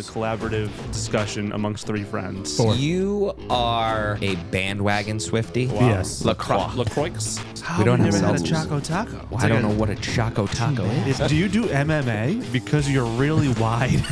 A collaborative discussion amongst three friends. You are a bandwagon Swiftie. Wow. Yes. LaCroix. We don't never had a Choco Taco. Well, I don't know what a Choco Taco is. Do you do MMA? Because you're really wide.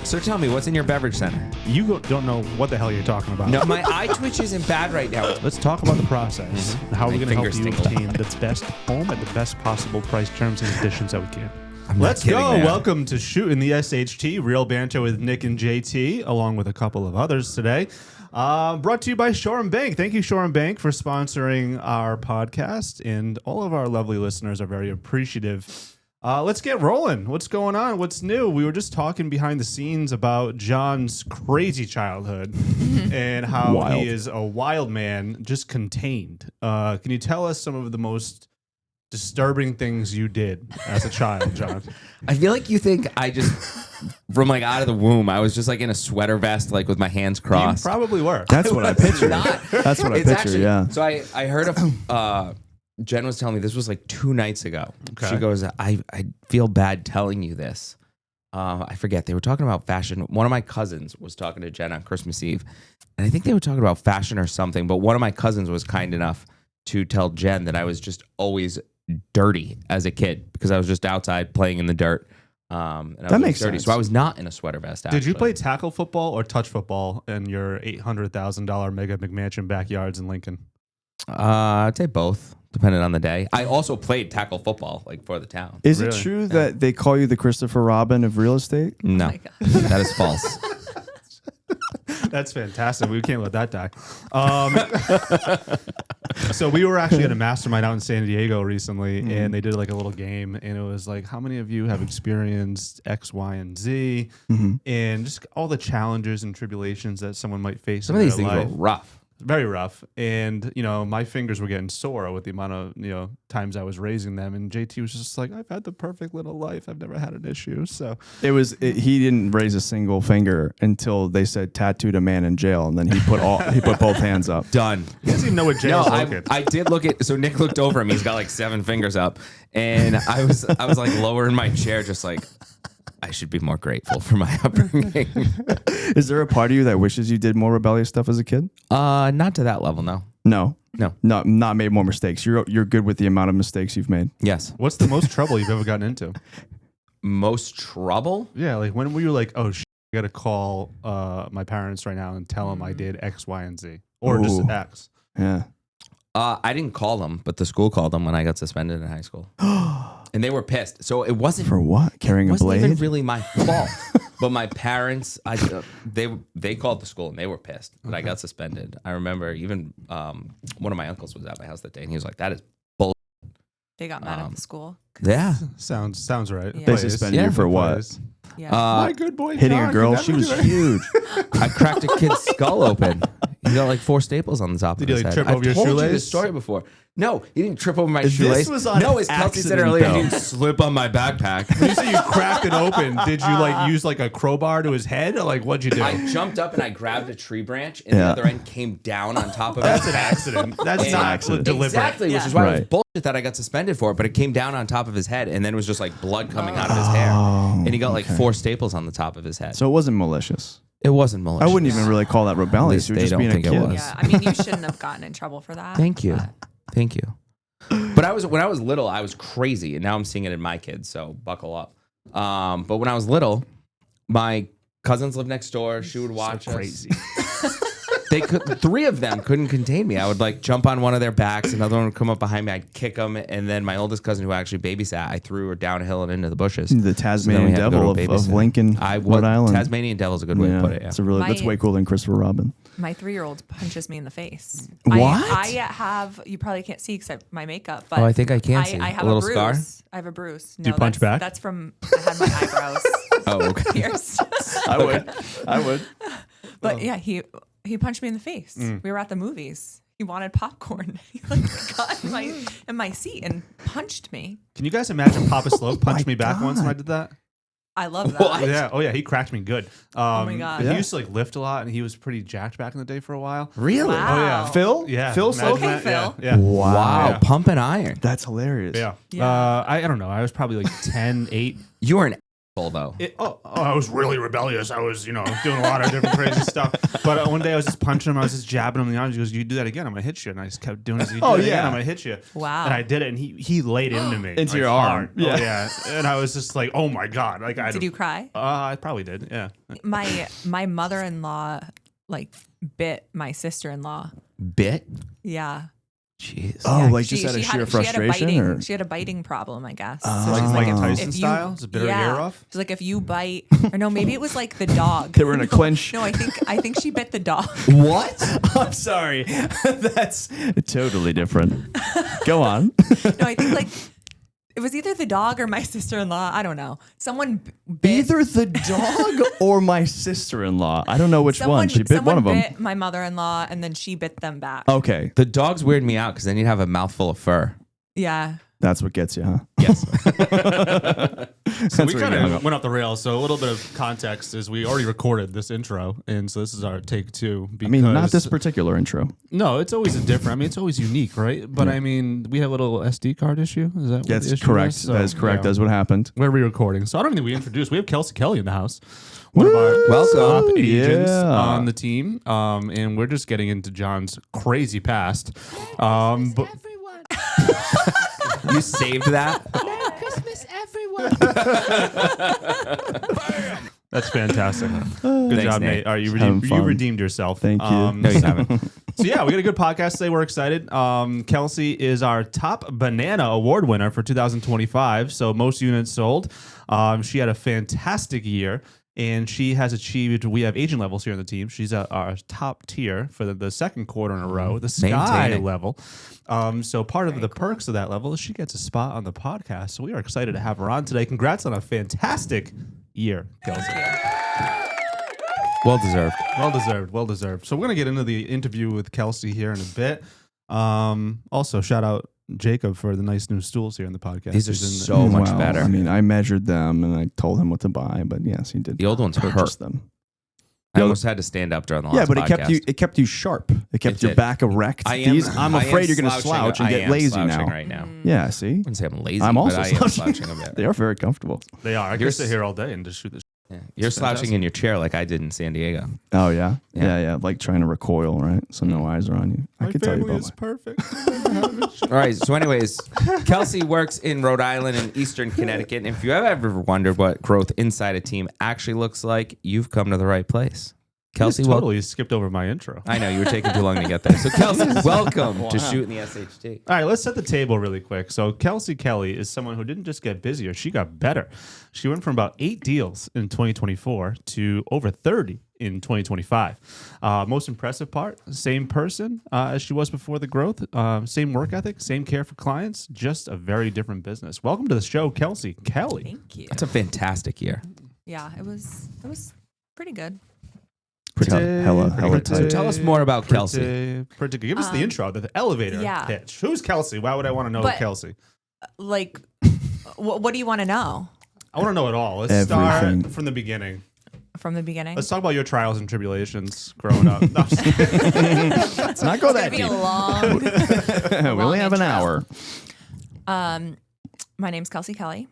So tell me, what's in your beverage center? You don't know what the hell you're talking about. No, my eye twitch isn't bad right now. Let's talk about the process. How are we My going to help you fingers tingle. obtain the best home at the best possible price, terms, and conditions that we can. Let's Let's go. Welcome to Shootin, the SHT, real banter with Nick and JT, along with a couple of others today. Brought to you by Shore and Bank. Thank you, Shore and Bank, for sponsoring our podcast, and all of our lovely listeners are very appreciative. Let's get rolling. What's going on? What's new? We were just talking behind the scenes about John's crazy childhood and how he is a wild man, just contained. Can you tell us some of the most disturbing things you did as a child, John? I feel like you think I just, from like out of the womb, I was just like in a sweater vest, like with my hands crossed. You probably were. That's what I picture. Not. That's what I It's picture, actually, yeah. So I heard of, Jen was telling me, this was like 2 nights ago. Okay. She goes, I feel bad telling you this. I forget. They were talking about fashion. One of my cousins was talking to Jen on Christmas Eve. And I think they were talking about fashion or something. But one of my cousins was kind enough to tell Jen that I was just always dirty as a kid because I was just outside playing in the dirt. And I That was makes dirty. sense. So I was not in a sweater vest, actually. Did you play tackle football or touch football in your $800,000 mega McMansion backyards in Lincoln? I'd say both, depending on the day. I also played tackle football, like for the town. Is Really? it true that they call you the Christopher Robin of real estate? No, that is false. That's fantastic. We can't let that die. So we were actually at a mastermind out in San Diego recently, and they did like a little game, and it was like, how many of you have experienced X, Y, and Z, and just all the challenges and tribulations that someone might face Some in of these their things life. were rough. Very rough. And, you know, my fingers were getting sore with the amount of, times I was raising them. And JT was just like, I've had the perfect little life. I've never had an issue. So He didn't raise a single finger until they said tattooed a man in jail, and then he put both hands up. Done. he doesn't even know what jail's No, located. I did look at. So Nick looked over him. He's got like 7 fingers up, and I was like lower in my chair, just like I should be more grateful for my upbringing. Is there a part of you that wishes you did more rebellious stuff as a kid? Not to that level, no. No. No. Not made more mistakes. You're good with the amount of mistakes you've made. Yes. What's the most trouble you've ever gotten into? Most trouble? Yeah, like when were you like, oh, I got to call my parents right now and tell them I did X, Y, and Z, or just Ooh. X? Yeah. I didn't call them, but the school called them when I got suspended in high school, and they were pissed. So it wasn't For what? Carrying a wasn't blade? even really my fault. But my parents, they called the school and they were pissed that I got suspended. I remember even one of my uncles was at my house that day, and he was like, "That is bull." They got mad at the school. Yeah. Sounds right. Yeah. They Plays. suspended you for what? Plays. Yeah. My good boy Hitting John a girl? could She never was do that. huge. I cracked a kid's skull open. He got like 4 staples on the top Did of he, his like, head. trip over your I've told you shoelace? this story before. No, he didn't trip over my This shoelace. was on No, as Kelsey said accident, earlier, though. he didn't slip on my backpack. When you say you cracked it open, did you like use like a crowbar to his head, or like what'd you do? I jumped up and I grabbed a tree branch, and the Yeah. other end came down on top of That's his an head. accident. That's It's not an accident. deliberate. Exactly, which Yeah. is why it was Right. bullshit that I got suspended for it, but it came down on top of his head, and then it was just like blood coming out of his hair. And he got like 4 staples on the top of his head. So it wasn't malicious. It wasn't malicious. I wouldn't even really call that rebellious. least You were they just don't being a think it kid. was. Yeah. I mean, you shouldn't have gotten in trouble for that. Thank you. but- Thank you. But when I was little, I was crazy, and now I'm seeing it in my kids, so buckle up. But when I was little, my cousins lived next door. She would watch us. Crazy. They could, 3 of them couldn't contain me. I would like jump on one of their backs, another one would come up behind me, I'd kick them, and then my oldest cousin, who actually babysat, I threw her downhill and into the bushes. The So then we Tasmanian had to go devil to a of babysitter. Lincoln, Rhode Island. Tasmanian devil's a good way to put it. Yeah. It's that's My- way cooler than Christopher Robin. My 3-year-old punches me in the face. What? I have, you probably can't see except my makeup, but Oh, I think I can see. I have A little bruise. scar? I have a bruise. No, Do you punch that's, back? That's from, I had my eyebrows Oh, okay. pierced. I would. But yeah, he punched me in the face. We were at the movies. He wanted popcorn. He like got in my seat and punched me. Can you guys imagine Papa Slope punched me back once when I God. did that? I love that. What? Yeah. Oh yeah, he cracked me good. my God. He Yeah. used to like lift a lot, and he was pretty jacked back in the day for a while. Really? Wow. Oh yeah, Phil? Yeah, Phil imagine Slope? that. Okay, Phil. Yeah. Wow. Yeah. Pumping iron. That's hilarious. Yeah. Yeah. I don't know. I was probably like 10, 8. You were an though. I was really rebellious. I was, doing a lot of different crazy stuff. But one day I was just punching him. I was just jabbing him in the arms. He goes, "You do that again, I'm gonna hit you." And I just kept doing it. Oh, Again, yeah. I'm gonna hit you. Wow. And I did it, and he laid into me Into your arm. hard. Yeah. Oh, yeah. And I was just like, "Oh my god!" Like, Did you cry? I probably did. Yeah. My mother-in-law bit my sister-in-law. Bit? Yeah. Jeez. Oh, Yeah, like just out of sheer frustration? Or? She had a biting problem, I guess. So Like she's Mike if- Tyson if you- style? Just bit her ear off? She's like, if you bite, or no, maybe it was like the dog. They were in a clinch. No, I think she bit the dog. What? I'm sorry. That's totally different. Go on. No, I think like it was either the dog or my sister-in-law. I don't know. Someone bit. Either the dog or my sister-in-law. I don't know which one. She bit one of them. Bit my mother-in-law, and then she bit them back. Okay. The dogs weird me out because then you'd have a mouthful of fur. Yeah. That's what gets you, huh? Yes. So we where you kind hung of up. went off the rails. So a little bit of context is we already recorded this intro, and so this is our take 2. I mean, not this particular intro. No, it's always a different. I mean, it's always unique, right? But I mean, we have a little SD card issue. Is that what the That's issue correct. is? So, That is correct. yeah. That's what happened. We're re-recording, so I don't think we introduced. We have Kelsey Kelley in the house, one of our Welcome. top agents Yeah. on the team, and we're just getting into John's crazy past. But You saved that? Merry Christmas, everyone. that's fantastic. Good Thanks, job, Nate. Nate. All right, you Having fun. redeemed yourself. Thank you. No, you haven't. So yeah, we got a good podcast today. We're excited. Kelsey is our top banana award winner for 2025. So most units sold. She had a fantastic year, and she has achieved. We have agent levels here on the team. She's at our top tier for the second quarter in a row, the sky Maintaining. level. So part of the perks of that level is she gets a spot on the podcast. So we are excited to have her on today. Congrats on a fantastic year, Kelsey. Well deserved. Well deserved. Well deserved. So we're going to get into the interview with Kelsey here in a bit. Also, shout out Jacob for the nice new stools here in the podcast. These are He's in the- so much Well, better. I mean, I measured them and I told him what to buy, but yes, he did. The old ones purchase hurt. them. I almost had to stand up during the last Yeah, but podcast. it kept you sharp. It kept It your did. back erect. I am, I'm I am afraid you're going to slouching. slouch and I get am lazy slouching now. right now. Yeah, see, I wouldn't say I'm lazy, I'm also but I am slouching. slouching a bit. They are very comfortable. They are. I You're could sit here all day and just shoot this. Yeah. You're slouching in your chair like I did in San Diego. Oh yeah, Yeah. yeah. Like trying to recoil, right? So no eyes are on you. I My can tell you family about is my. perfect. All right. So, anyways, Kelsey works in Rhode Island and Eastern Connecticut. And if you have ever wondered what growth inside a team actually looks like, you've come to the right place. Kelsey, You totally skipped over my intro. I know you were taking too long to get there. So, Kelsey, welcome to Shootin' the SHT. All right, let's set the table really quick. So Kelsey Kelley is someone who didn't just get busier; she got better. She went from about 8 deals in 2024 to over 30 in 2025. Most impressive part: same person as she was before the growth, same work ethic, same care for clients, just a very different business. Welcome to the show, Kelsey Kelley. Thank you. That's a fantastic year. Yeah, it was pretty good. Hella Pretty- tight. Tell us more about Kelsey. Pretty good. Give us the intro, the elevator yeah. pitch. Who's Kelsey? Why would I want to know But- Kelsey? Like, what do you want to know I want to know it all. Let's Everything. start from the beginning. from the beginning? Let's talk about your trials and tribulations growing up. No, I'm just kidding. Let's not go that It's gonna be a deep. long. We only have an intro. hour. My name's Kelsey Kelley.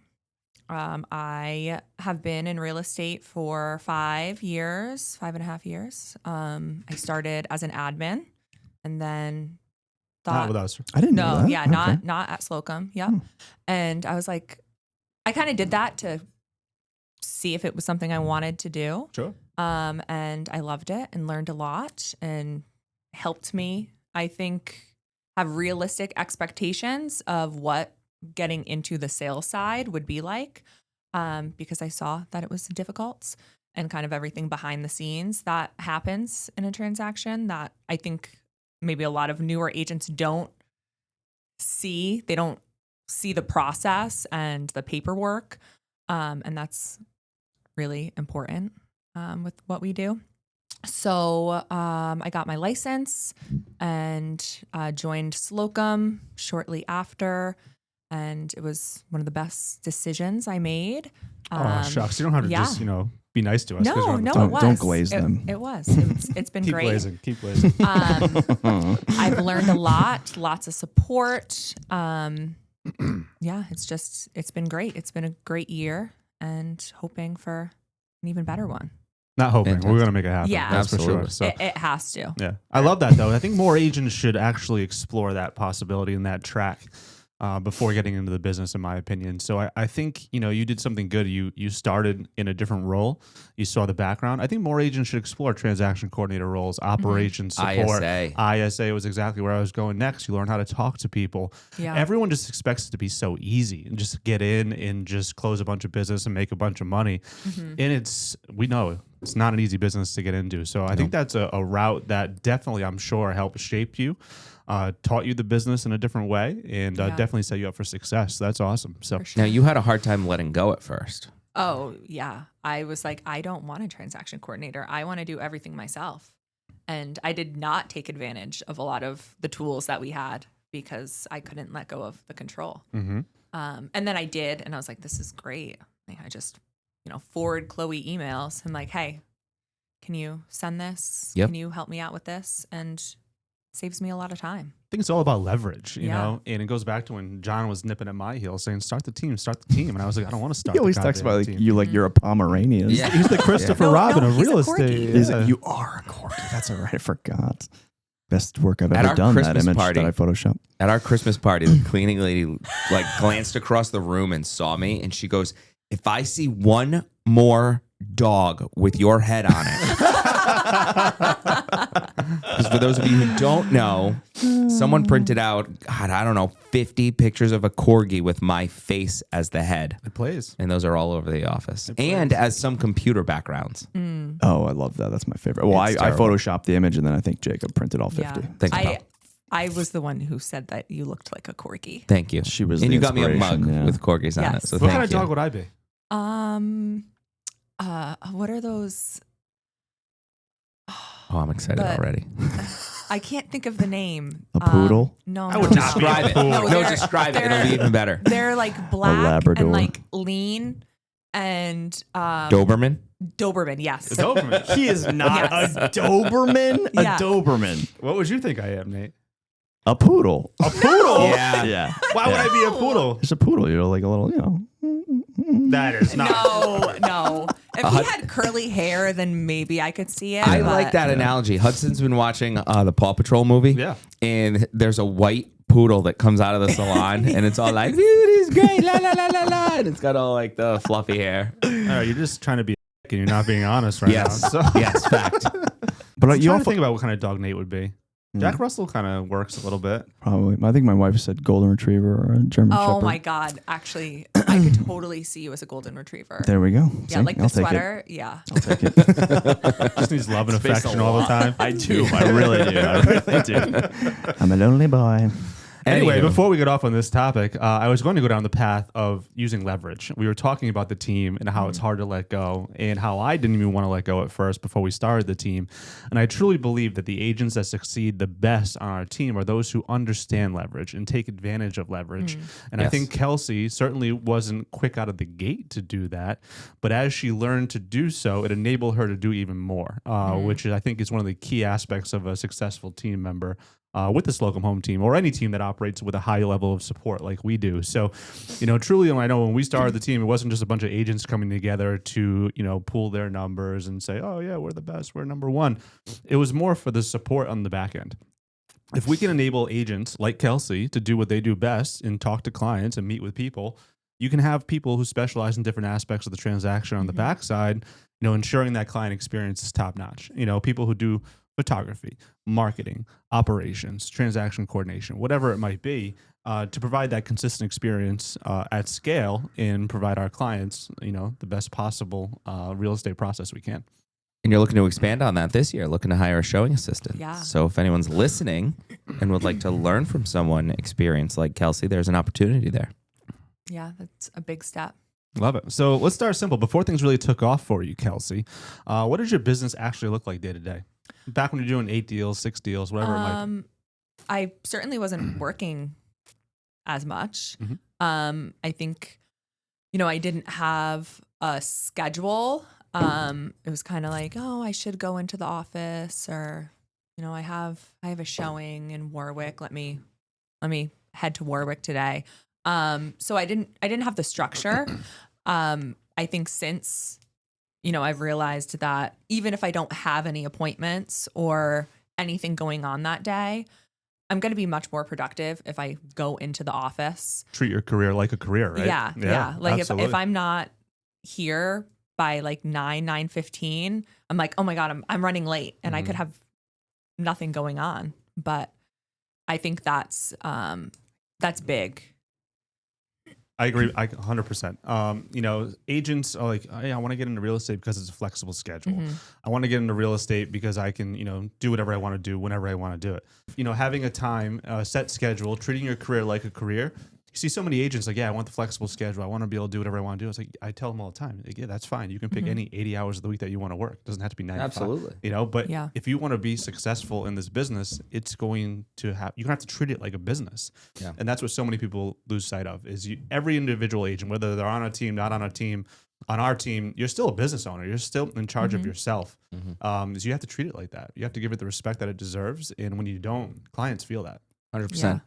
I have been in real estate for 5 years, 5.5 years. I started as an admin, and then Not thought, with us. I didn't know no, that. yeah, Okay. not at Slocum. Yeah, and I was like, I kind of did that to see if it was something I wanted to do. Sure. And I loved it and learned a lot and helped me, I think, have realistic expectations of what getting into the sales side would be like, because I saw that it was difficult and kind of everything behind the scenes that happens in a transaction that I think maybe a lot of newer agents don't see. They don't see the process and the paperwork, and that's really important with what we do. So I got my license and joined Slocum shortly after, and it was one of the best decisions I made. Oh, shucks. You don't have to yeah. just, be nice to us. 'cause we're No, on the no, top. it was. Don't glaze It- them. It was. It's been Keep great. glazing. Keep glazing. I've learned a lot, lots of support. Yeah, it's been great. It's been a great year. and hoping for an even better one. Not hoping. Fantastic. We're going to make it happen. Yeah. That's Absolutely. for sure. So, It has to. yeah. I love that, though. I think more agents should actually explore that possibility and that track before getting into the business, in my opinion. So I think, you did something good. You started in a different role. You saw the background. I think more agents should explore transaction coordinator roles, operations support. ISA was exactly where I was going next. You learn how to talk to people. Yeah. Everyone just expects it to be so easy and just get in and just close a bunch of business and make a bunch of money. And we know it's not an easy business to get into. So I think that's a route that definitely, I'm sure, helped shape you. Taught you the business in a different way, and definitely set you up for success. That's awesome. So Now, you had a hard time letting go at first. Oh, yeah. I was like, I don't want a transaction coordinator. I want to do everything myself. And I did not take advantage of a lot of the tools that we had because I couldn't let go of the control. And then I did, and I was like, this is great. Like, I just, forward Chloe emails. I'm like, hey, can you send this? Yep. Can you help me out with this? And saves me a lot of time. I think it's all about leverage, you know, and it goes back to when John was nipping at my heels saying, start the team. And I was like, I don't want to start He always the talks about team. you like you're a Pomeranian. Yeah. He's the Christopher Robin of he's real a corgi. estate. Is Yeah. it, you are a corgi. That's all right. I forgot. Best work I've At ever our done. Christmas That image party. that I photoshopped. At our Christmas party, the cleaning lady glanced across the room and saw me, and she goes, if I see one more dog with your head on it. Because for those of you who don't know, someone printed out, God, I don't know, 50 pictures of a corgi with my face as the head. It plays. And those are all over the office. And as some computer backgrounds. Oh, I love that. That's my favorite. Well, I terrible. photoshopped the image, and then I think Jacob printed all 50. Yeah. Thanks, pal. I was the one who said that you looked like a corgi. Thank you. She was and the you got me a mug inspiration, with corgis on it. Yes. So What thank kind of you. dog would I be? What are those? Oh, I'm excited But- already. I can't think of the name. A poodle? No, I would no, not be a Describe it. poodle. No, they're- describe it. It'll they're- be even better. They're like black Labrador. and like lean and Doberman? Doberman. Yes. Doberman. He is not Yes. a Doberman. Yeah. A Doberman. What would you think I am, Nate? A poodle. A poodle? Yeah. Yeah. Why would I be a poodle? It's a poodle. You're like a little, That is not. No. If he had curly hair, then maybe I could see it. I but- like that analogy. Hudson's been watching the Paw Patrol movie. Yeah. And there's a white poodle that comes out of the salon and it's all like, beauty's great, la la la la la. And it's got all like the fluffy hair. All right, you're just trying to be a and you're not being honest right Yes. now. So, Yes, fact. But I'm you trying also to think about what kind of dog Nate would be. Jack Russell kind of works a little bit. probably. I think my wife said golden retriever or a German Oh shepherd. my God. Actually, I could totally see you as a golden retriever. There we go. Yeah, See? like the I'll take it. sweater. Yeah. I'll take it. Just needs love and affection all the time. I do. I really do. I really do. I'm a lonely boy. Anyway, Anywho. before we get off on this topic, I was going to go down the path of using leverage. We were talking about the team and how it's hard to let go and how I didn't even want to let go at first before we started the team. And I truly believe that the agents that succeed the best on our team are those who understand leverage and take advantage of leverage. And I Yes. think Kelsey certainly wasn't quick out of the gate to do that. But as she learned to do so, it enabled her to do even more, which I think is one of the key aspects of a successful team member. With the Slocum home team or any team that operates with a high level of support like we do. So, truly, I know when we started the team, it wasn't just a bunch of agents coming together to, pool their numbers and say, oh, yeah, we're the best, we're number one. It was more for the support on the back end. If we can enable agents like Kelsey to do what they do best and talk to clients and meet with people, you can have people who specialize in different aspects of the transaction on the backside, ensuring that client experience is top notch. People who do photography, marketing, operations, transaction coordination, whatever it might be, to provide that consistent experience at scale and provide our clients, the best possible real estate process we can. And you're looking to expand on that this year, looking to hire a showing assistant. Yeah. So if anyone's listening and would like to learn from someone experienced like Kelsey, there's an opportunity there. Yeah. That's a big step. Love it. So let's start simple. Before things really took off for you, Kelsey, what does your business actually look like day to day? Back when you're doing 8 deals, 6 deals, whatever it might be. I certainly wasn't working as much. Mhm. I think, I didn't have a schedule. It was kind of like, oh, I should go into the office, or, I have a showing in Warwick. Let me head to Warwick today. So I didn't have the structure. I think since, I've realized that even if I don't have any appointments or anything going on that day, I'm going to be much more productive if I go into the office. Treat your career like a career, right? Yeah. Like if absolutely. I'm not here by like 9:15, I'm like, oh my God, I'm running late and I could have nothing going on. But I think that's big. I agree. 100%. Agents are like, hey, I want to get into real estate because it's a flexible schedule. I want to get into real estate because I can, do whatever I want to do whenever I want to do it. Having a time, set schedule, treating your career like a career. You see so many agents like, yeah, I want the flexible schedule. I want to be able to do whatever I want to do. It's like, I tell them all the time, like, yeah, that's fine. You can pick any 80 hours of the week that you want to work. It doesn't have to be 9 to 5. Absolutely. But if you want to be successful in this business, you're going to have to treat it like a business. Yeah. And that's what so many people lose sight of is every individual agent, whether they're on a team, not on a team, on our team, you're still a business owner. You're still in charge of yourself. So you have to treat it like that. You have to give it the respect that it deserves. And when you don't, clients feel that. 100%.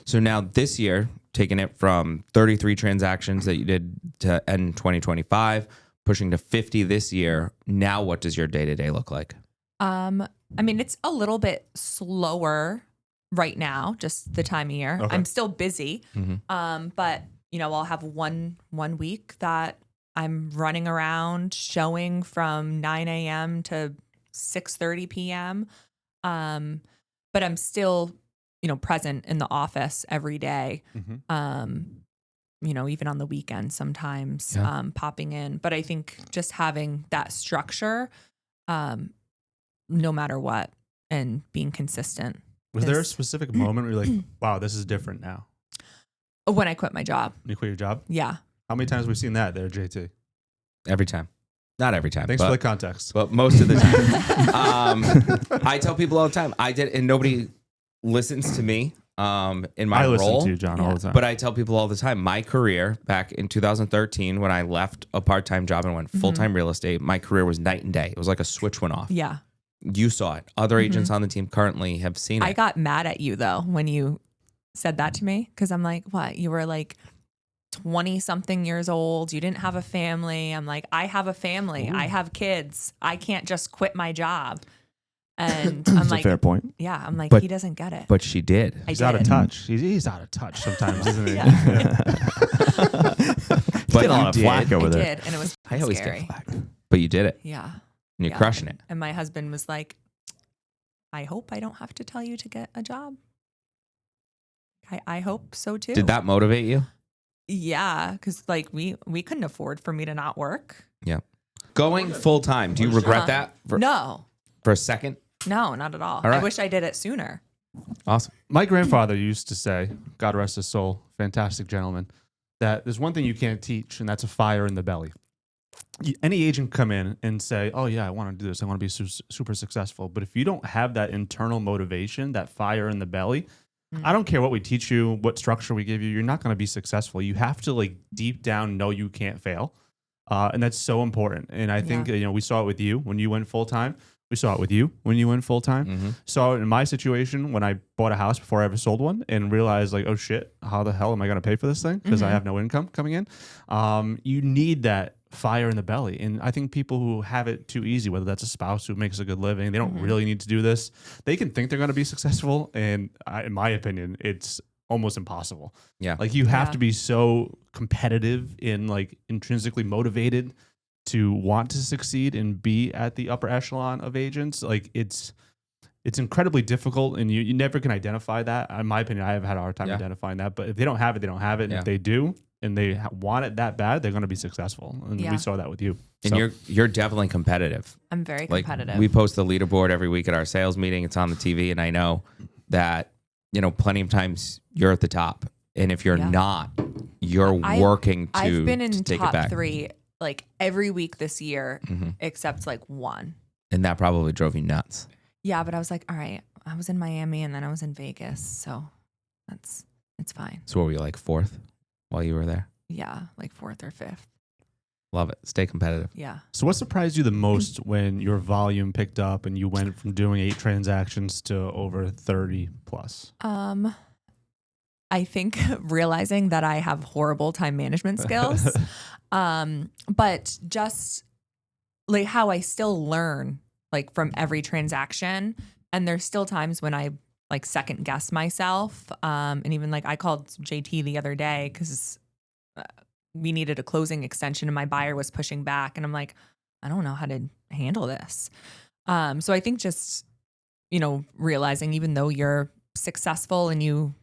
So now this year, taking it from 33 transactions that you did to end 2025, pushing to 50 this year. Now, what does your day-to-day look like? It's a little bit slower right now, just the time of year. Okay. I'm still busy. But I'll have one week that I'm running around showing from 9 a.m. to 6:30 p.m. But I'm still present in the office every day. Even on the weekend sometimes, popping in. But I think just having that structure, no matter what, and being consistent. Was there a specific moment where you're like, wow, this is different now? When I quit my job. You quit your job? Yeah. How many times have we seen that there, JT? Every time. Not every time. Thanks for the context. But most of the time. I tell people all the time, I did, and nobody listens to me in my I role. listen to you, John, all the time. But I tell people all the time, my career back in 2013, when I left a part-time job and went full-time real estate, my career was night and day. It was like a switch went off. Yeah. You saw it. Other agents on the team currently have seen it. I got mad at you though when you said that to me because I'm like, what? You were like 20 something years old. You didn't have a family. I'm like, I have a family. I have kids. I can't just quit my job. And I'm That's like, a fair point. yeah, I'm like, But- he doesn't get it. But she did. I He's did. out of touch. He's out of touch sometimes, isn't he? But Getting a lot you of flack did. over I there. did. And it was I always scary. get flack. But you did it. Yeah. And you're Yeah. crushing it. And my husband was like, I hope I don't have to tell you to get a job. I hope so too. Did that motivate you? Yeah. Because like we couldn't afford for me to not work. Yeah. Going full-time, do you regret that No, for a second? not at all. All right. I wish I did it sooner. Awesome. My grandfather used to say, God rest his soul, fantastic gentleman, that there's one thing you can't teach, and that's a fire in the belly. Any agent come in and say, oh, yeah, I want to do this. I want to be super successful. But if you don't have that internal motivation, that fire in the belly, I don't care what we teach you, what structure we give you, you're not going to be successful. You have to like deep down know you can't fail. And that's so important. And I think, we saw it with you when you went full time. We saw it with you when you went full time. Saw it in my situation when I bought a house before I ever sold one and realized like, oh shit, how the hell am I going to pay for this thing? Because I have no income coming in. You need that fire in the belly. And I think people who have it too easy, whether that's a spouse who makes a good living, they don't really need to do this. They can think they're going to be successful. And in my opinion, it's almost impossible. Yeah. Like you have to be so competitive and like intrinsically motivated to want to succeed and be at the upper echelon of agents. Like it's incredibly difficult and you never can identify that. In my opinion, I have had a hard time identifying that, but if they don't have it, they don't have it. And if they do, and they want it that bad, they're going to be successful. And we saw that with you. And you're definitely competitive. I'm very Like competitive. we post the leaderboard every week at our sales meeting. It's on the TV. And I know that, plenty of times you're at the top. And if you're not, you're working to I've been in take it top back. 3 like every week this year, except like one. And that probably drove you nuts. Yeah, but I was like, all right, I was in Miami and then I was in Vegas, so it's fine. So what were you like 4th while you were there? Yeah, like 4th or 5th. Love it. Stay competitive. Yeah. So what surprised you the most when your volume picked up and you went from doing 8 transactions to over 30 plus? I think realizing that I have horrible time management skills. But just like how I still learn like from every transaction, and there's still times when I like second guess myself. And even like I called JT the other day because we needed a closing extension and my buyer was pushing back, and I'm like, I don't know how to handle this. So I think just, you know, realizing even though you're successful and you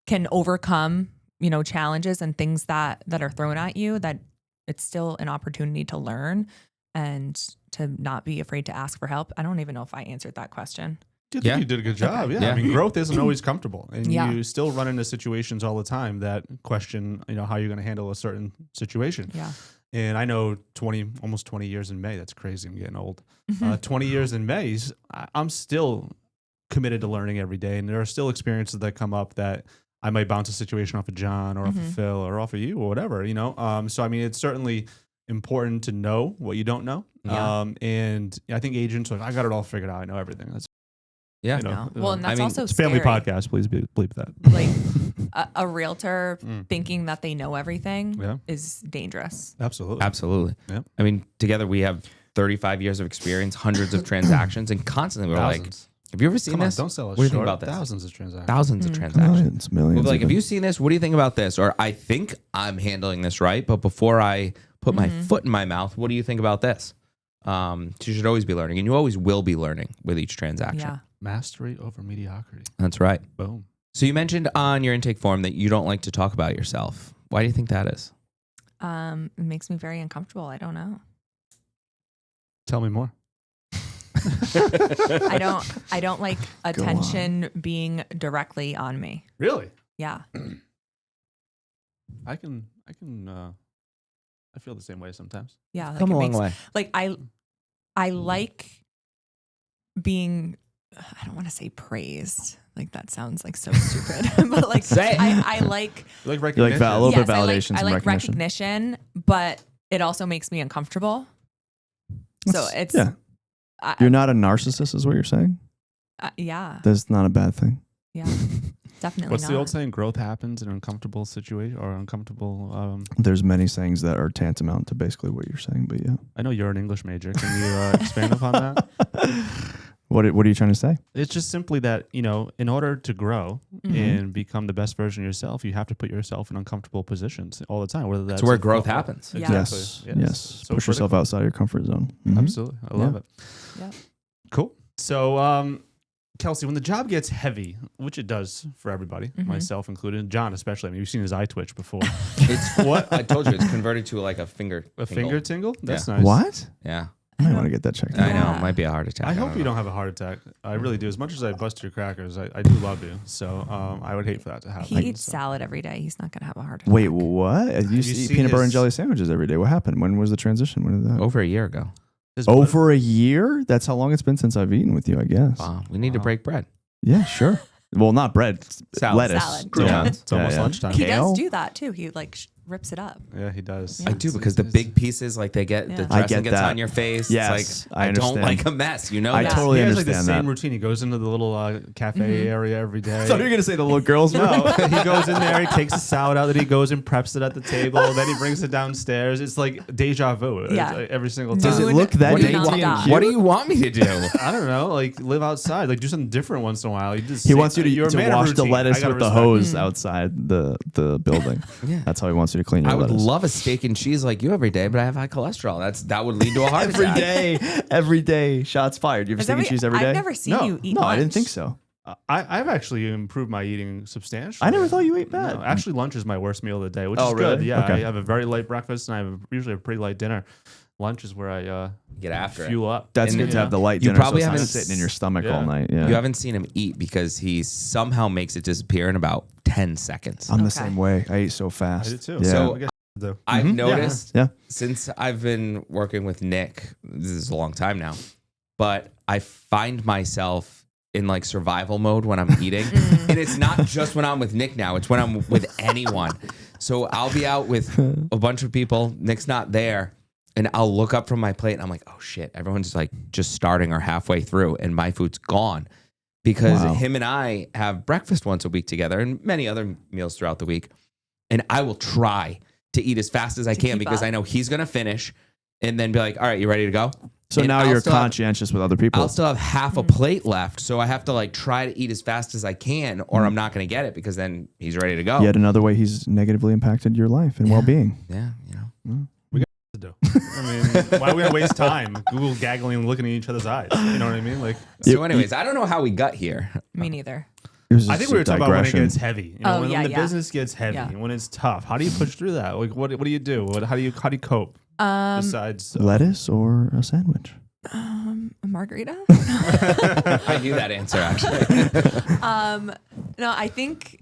can overcome, you know, challenges and things that are thrown at you, that it's still an opportunity to learn and to not be afraid to ask for help. I don't even know if I answered that question. I think you did a good job. Okay. Yeah. Yeah. I mean, growth isn't always comfortable, and Yeah. you still run into situations all the time that question, you know, how you're going to handle a certain situation. Yeah. And I know almost 20 years in May. That's crazy. I'm getting old. Mm-hmm. 20 years in May, I'm still committed to learning every day. And there are still experiences that come up that I might bounce a situation off of John or off of Phil or off of you or whatever, you know? So, I mean, it's certainly important to know what you don't know. Yeah. And I think agents are like, I got it all figured out. I know everything. That's, Yeah. you know, Well, and that's I mean, also it's a family scary. podcast. Please bleep that. Like a realtor thinking that they know everything Yeah. is dangerous. Absolutely. Absolutely. Yep. I mean, together we have 35 years of experience, hundreds of transactions, and constantly we're like, Thousands. have you ever seen Come on, this? don't sell us What do you short. think about this? Thousands of transactions. Thousands of transactions. Millions. We'll be like, even. have you seen this? What do you think about this? Or I think I'm handling this right, but before I put my foot in my mouth, what do you think about this? So you should always be learning, and you always will be learning with each transaction. Yeah. Mastery over mediocrity. That's right. Boom. So you mentioned on your intake form that you don't like to talk about yourself. Why do you think that is? It makes me very uncomfortable. I don't know. Tell me more. I don't like attention being directly on me. Really? Yeah. I feel the same way sometimes. Yeah. Like Come it a long makes- way. Like I like being, I don't want to say praised. Like that sounds like so stupid, but like Say it. I like, You like You like recognition? a little bit of yes, validation, I some like recognition. recognition, but it also makes me uncomfortable. So it's, yeah. You're not a narcissist, is what you're saying. yeah, That's not a bad thing. yeah, definitely What's not. the old saying? Growth happens in an uncomfortable situation or uncomfortable. There's many sayings that are tantamount to basically what you're saying, but yeah. I know you're an English major. Can you expand upon that? What are you trying to say? It's just simply that, you know, in order to grow and become the best version of yourself, you have to put yourself in uncomfortable positions all the time. Whether that's It's where a growth football- happens. Yeah. Exactly. Yes. So Push yourself critical. outside your comfort zone. Mhm. Absolutely. I love it. Yep. Cool. So, Kelsey, when the job gets heavy, which it does for everybody, myself included, John especially. I mean, you've seen his eye twitch before. It's what I told you. It's converted to like a finger. A tingle. finger tingle? That's Yeah. nice. What? Yeah. I might want to get that checked I out. know. Yeah. It might be a heart attack. I hope you don't have a heart attack. I really do. As much as I bust your crackers, I do love you. So I would hate for that to happen. He eats So- salad every day. He's not going to have a heart attack. Wait, what? You you eat seen peanut butter and his- jelly sandwiches every day. What happened? When was the transition? When did that? Over a year ago. His blood- Over a year? That's how long it's been since I've eaten with you, I guess. Wow. We need to Wow. break bread. Yeah, sure. Well, not bread, Salad. lettuce. Salad. Yeah, Yeah. it's almost Yeah. lunchtime. He Kale? does do that too. He like rips it up. Yeah, he does. Yeah. I do because the big pieces, like they get the Yeah. I dressing get gets that. on your face. Yes, It's like I I don't understand. like a mess. You know I that? totally he has like the understand same that. routine. He goes into the little cafe area every day. I thought you were going to say the little girls' room. No, he goes in there, he takes the salad out, that he goes and preps it at the table, then he brings it downstairs. It's like deja vu. It's Yeah. like every single time. Does it Dude, look that What do, you dainty want, and stop. cute? what do you want me to do? I don't know, like live outside, like do something different once in a while. You just He wants you you're a to man of wash the routine. I lettuce gotta with the respect hose outside the building. Yeah. That's how he wants you to clean your I would lettuce. love a steak and cheese like you every day, but I have high cholesterol. That would lead to a heart every attack. every day. Shots fired. You ever Is that steak and what- cheese every day? I've never seen No. you eat No, I didn't lunch. think so. I've actually improved my eating substantially. I never thought you ate bad. No, actually, lunch is my worst meal of the day, which Oh, is good. really? Yeah, Okay. I have a very light breakfast and I have usually a pretty light dinner. Lunch is where I Get after fuel up. That's And good to yeah. have the light You dinner. probably so it's not haven't sitting in your stomach Yeah. all night. it. Yeah. You haven't seen him eat because he somehow makes it disappear in about 10 seconds. I'm the Okay. same way. I eat so fast. I do too. Yeah. So- I guess I do. I've Mhm. noticed Yeah. since I've been working with Nick, this is a long time now, but I find myself in like survival mode when I'm eating. And it's not just when I'm with Nick now, it's when I'm with anyone. So I'll be out with a bunch of people, Nick's not there, and I'll look up from my plate and I'm like, oh shit, everyone's like just starting or halfway through and my food's gone. Because Wow. him and I have breakfast once a week together and many other meals throughout the week. And I will try to eat as fast as I can because keep up. I know he's going to finish and then be like, all right, you ready to go? So And now I'll you're still have- conscientious with other people. I'll still have half a plate left. So I have to like try to eat as fast as I can or I'm not going to get it because then he's ready to go. Yet another way he's negatively impacted your life and well-being. Yeah, To do. I mean, why are we gonna waste time Google gaggling and looking at each other's eyes? You know what I mean? Like, So anyways, I don't know how we got here. Me neither. It was I just think we a were talking about when it digression. gets heavy. You know, Oh, when yeah, the yeah. business gets heavy, Yeah. when it's tough. How do you push through that? Like, what do you do? How do you cope? Besides, Lettuce or a sandwich? A margarita. I knew that answer actually. No, I think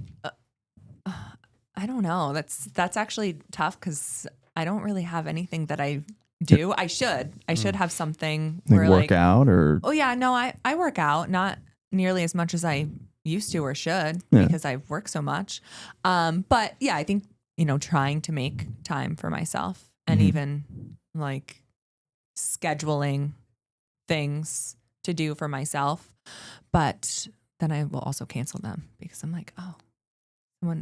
I don't know. That's actually tough because I don't really have anything that I do. I should have something Like where work out or Oh yeah, no, I work out, not nearly as much as I used to or should Yeah. because I work so much. But yeah, I think, trying to make time for myself and even like scheduling things to do for myself. But then I will also cancel them because I'm like, oh,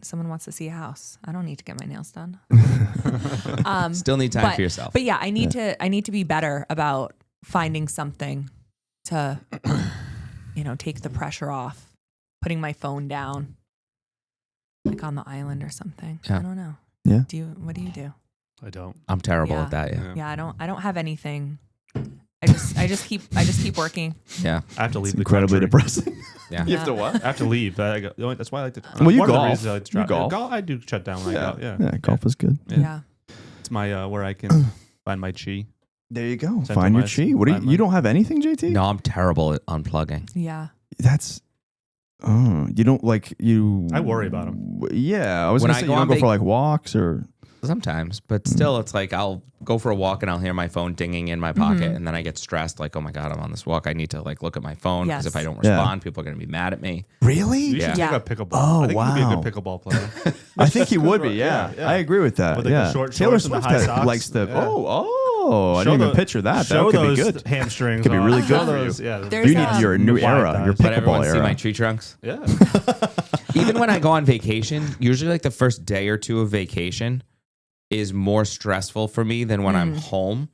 someone wants to see a house. I don't need to get my nails done. Still need time for yourself. But yeah, I need to be better about finding something to, take the pressure off, putting my phone down, like on the island or something. Yeah. I don't know. Yeah. What do you do? I don't. I'm terrible Yeah. at that. Yeah. Yeah, I don't have anything. I just keep working. Yeah. I have to leave it's the incredibly country. depressing. Yeah. You have to what? I have to leave. That's why I like to. Well, you one of the golf. reasons I like to You travel. golf. I do shut down when I go. Yeah. Yeah, golf is good. Yeah. It's my where I can find my chi. There you go. Send Find to your my- chi. What do find you my- don't have anything, JT? No, I'm terrible at unplugging. Yeah. That's you don't like you. I worry about 'em. Yeah, I was When gonna I say go you don't on go vac- for like walks or. Sometimes, but still, it's like I'll go for a walk and I'll hear my phone dinging in my pocket, and then I get stressed. Like, oh my god, I'm on this walk. I need to like look at my phone because Yes. if I don't Yeah. respond, people are going to be mad at me. Really? You Yeah. should Yeah. take up pickleball. Oh, I think you'd be a wow. good pickleball player. I think he would be. Yeah, Yeah, yeah. I agree with that. With, like, the yeah, short Taylor shorts and the Swift high socks. likes the. Yeah. I Show didn't even the- picture that. That show could be those good. hamstrings. Could be really off. good Show for you. those, yeah. There's You need your new wide era, your thighs. But everyone pickleball see era. my tree trunks. Yeah. Even when I go on vacation, usually like the first day or two of vacation is more stressful for me than when I'm home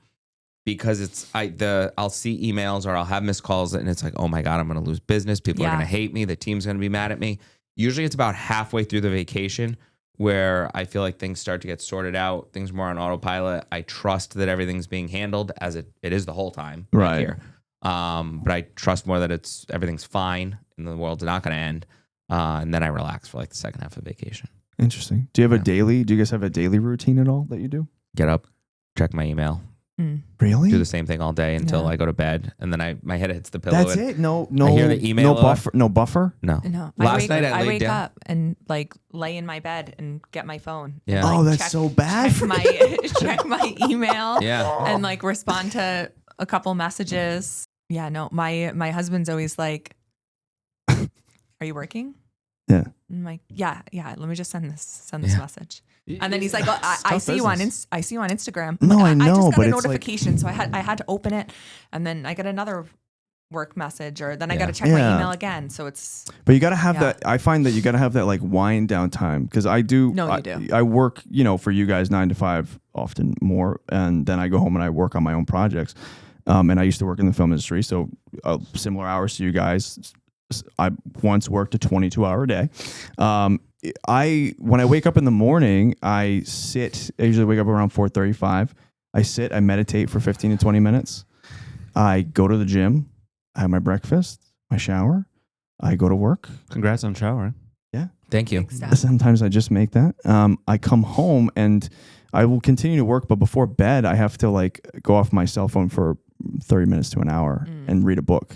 because I'll see emails or I'll have missed calls and it's like, oh my god, I'm going to lose business. People are Yeah. going to hate me. The team's going to be mad at me. Usually it's about halfway through the vacation where I feel like things start to get sorted out. Things are more on autopilot. I trust that everything's being handled as it is the whole time Right. here. But I trust more that everything's fine and the world's not going to end. And then I relax for like the second half of vacation. Interesting. Do you have Yeah. do you guys have a daily routine at all that you do? Get up, check my email, Really? do the same thing all day until Yeah. I go to bed, and then my head hits the pillow. That's and it? No, hear the email no buffer. No buffer. No. No. Last night I I laid wake down. up and like lay in my bed and get my phone. Yeah. And, like, Oh, that's so bad Check for my check my email. Yeah. And like respond to a couple messages. Yeah, no. My husband's always like, "Are you working?" Yeah. I'm like, yeah. Let me just send this message. And then he's like, oh, I tough see you on business. I see you on Instagram. I'm No, like, I know, I just got but a it's like- notification, so I had to open it, and then I got another work message, or then I Yeah. got to check my Yeah. email again. So it's But you got to have Yeah. that. I find that you got to have that like wind down time because I do. No, you do. I work, for you guys 9 to 5 often more, and then I go home and I work on my own projects. And I used to work in the film industry, so similar hours to you guys. I once worked a 22-hour day. When I wake up in the morning, I sit. I usually wake up around 4:35. I sit. I meditate for 15 to 20 minutes. I go to the gym. I have my breakfast, my shower. I go to work. Congrats on showering. Thank you. big stuff. Sometimes I just make that. I come home and I will continue to work, but before bed, I have to like go off my cell phone for 30 minutes to an hour and read a book.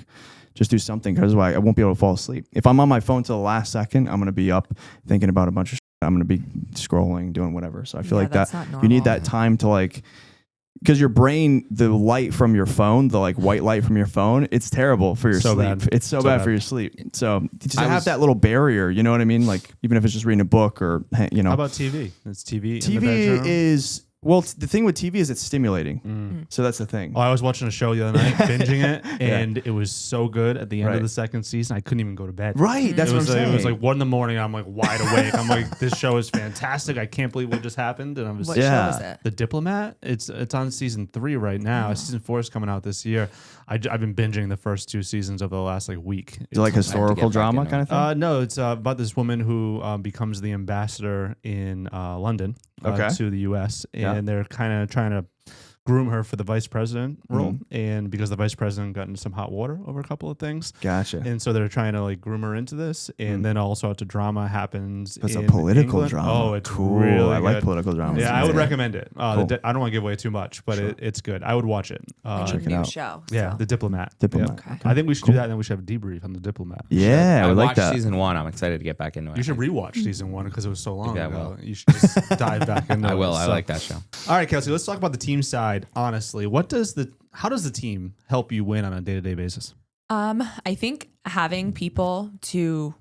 Just do something because I won't be able to fall asleep. If I'm on my phone till the last second, I'm going to be up thinking about a bunch of shit. I'm going to be scrolling, doing whatever. So I feel Yeah, like that that's not you need normal. that time to like, because your brain, the light from your phone, the like white light from your phone, it's terrible for your So sleep. bad. It's so So bad bad. for your sleep. So just I have was- that little barrier. You know what I mean? Like even if it's just reading a book or How about TV? It's TV. in the TV bedroom? is Well, the thing with TV is it's stimulating. So that's the thing. Oh, I was watching a show the other night, binging it, and it was so good. At the end of the second season, I couldn't even go to bed. Right, that's what I'm saying. It was like 1 a.m. I'm like wide awake. I'm like, this show is fantastic. I can't believe what just happened. And I was What show is it? The Diplomat. It's on season 3 right now. Season 4 is coming out this year. I've been binging the first 2 seasons over the last week. Is it like historical drama kind of thing? No, it's about this woman who becomes the ambassador in London to the U.S. And they're kind of trying to groom her for the vice president role, and because the vice president got into some hot water over a couple of things. Gotcha. And so they're trying to like groom her into this, and then all sorts of drama happens. It's a in political England. drama. Oh, it's cool. really I like good. political drama. Yeah, I would recommend it. Cool. I don't want to give away too much, but it's good. I would watch it. Check it New out. show. Yeah, so. The Diplomat. Diplomat. Yeah. Okay. I think we should do that, and then we should have a debrief on The Diplomat. Yeah, I would like watched that. season 1. I'm excited to get back into it. You should rewatch season 1 because it was so long Yeah, I ago. will. You should just dive back into it. I will. I So- like that show. All right, Kelsey, let's talk about the team side. Honestly, how does the team help you win on a day-to-day basis? I think having people to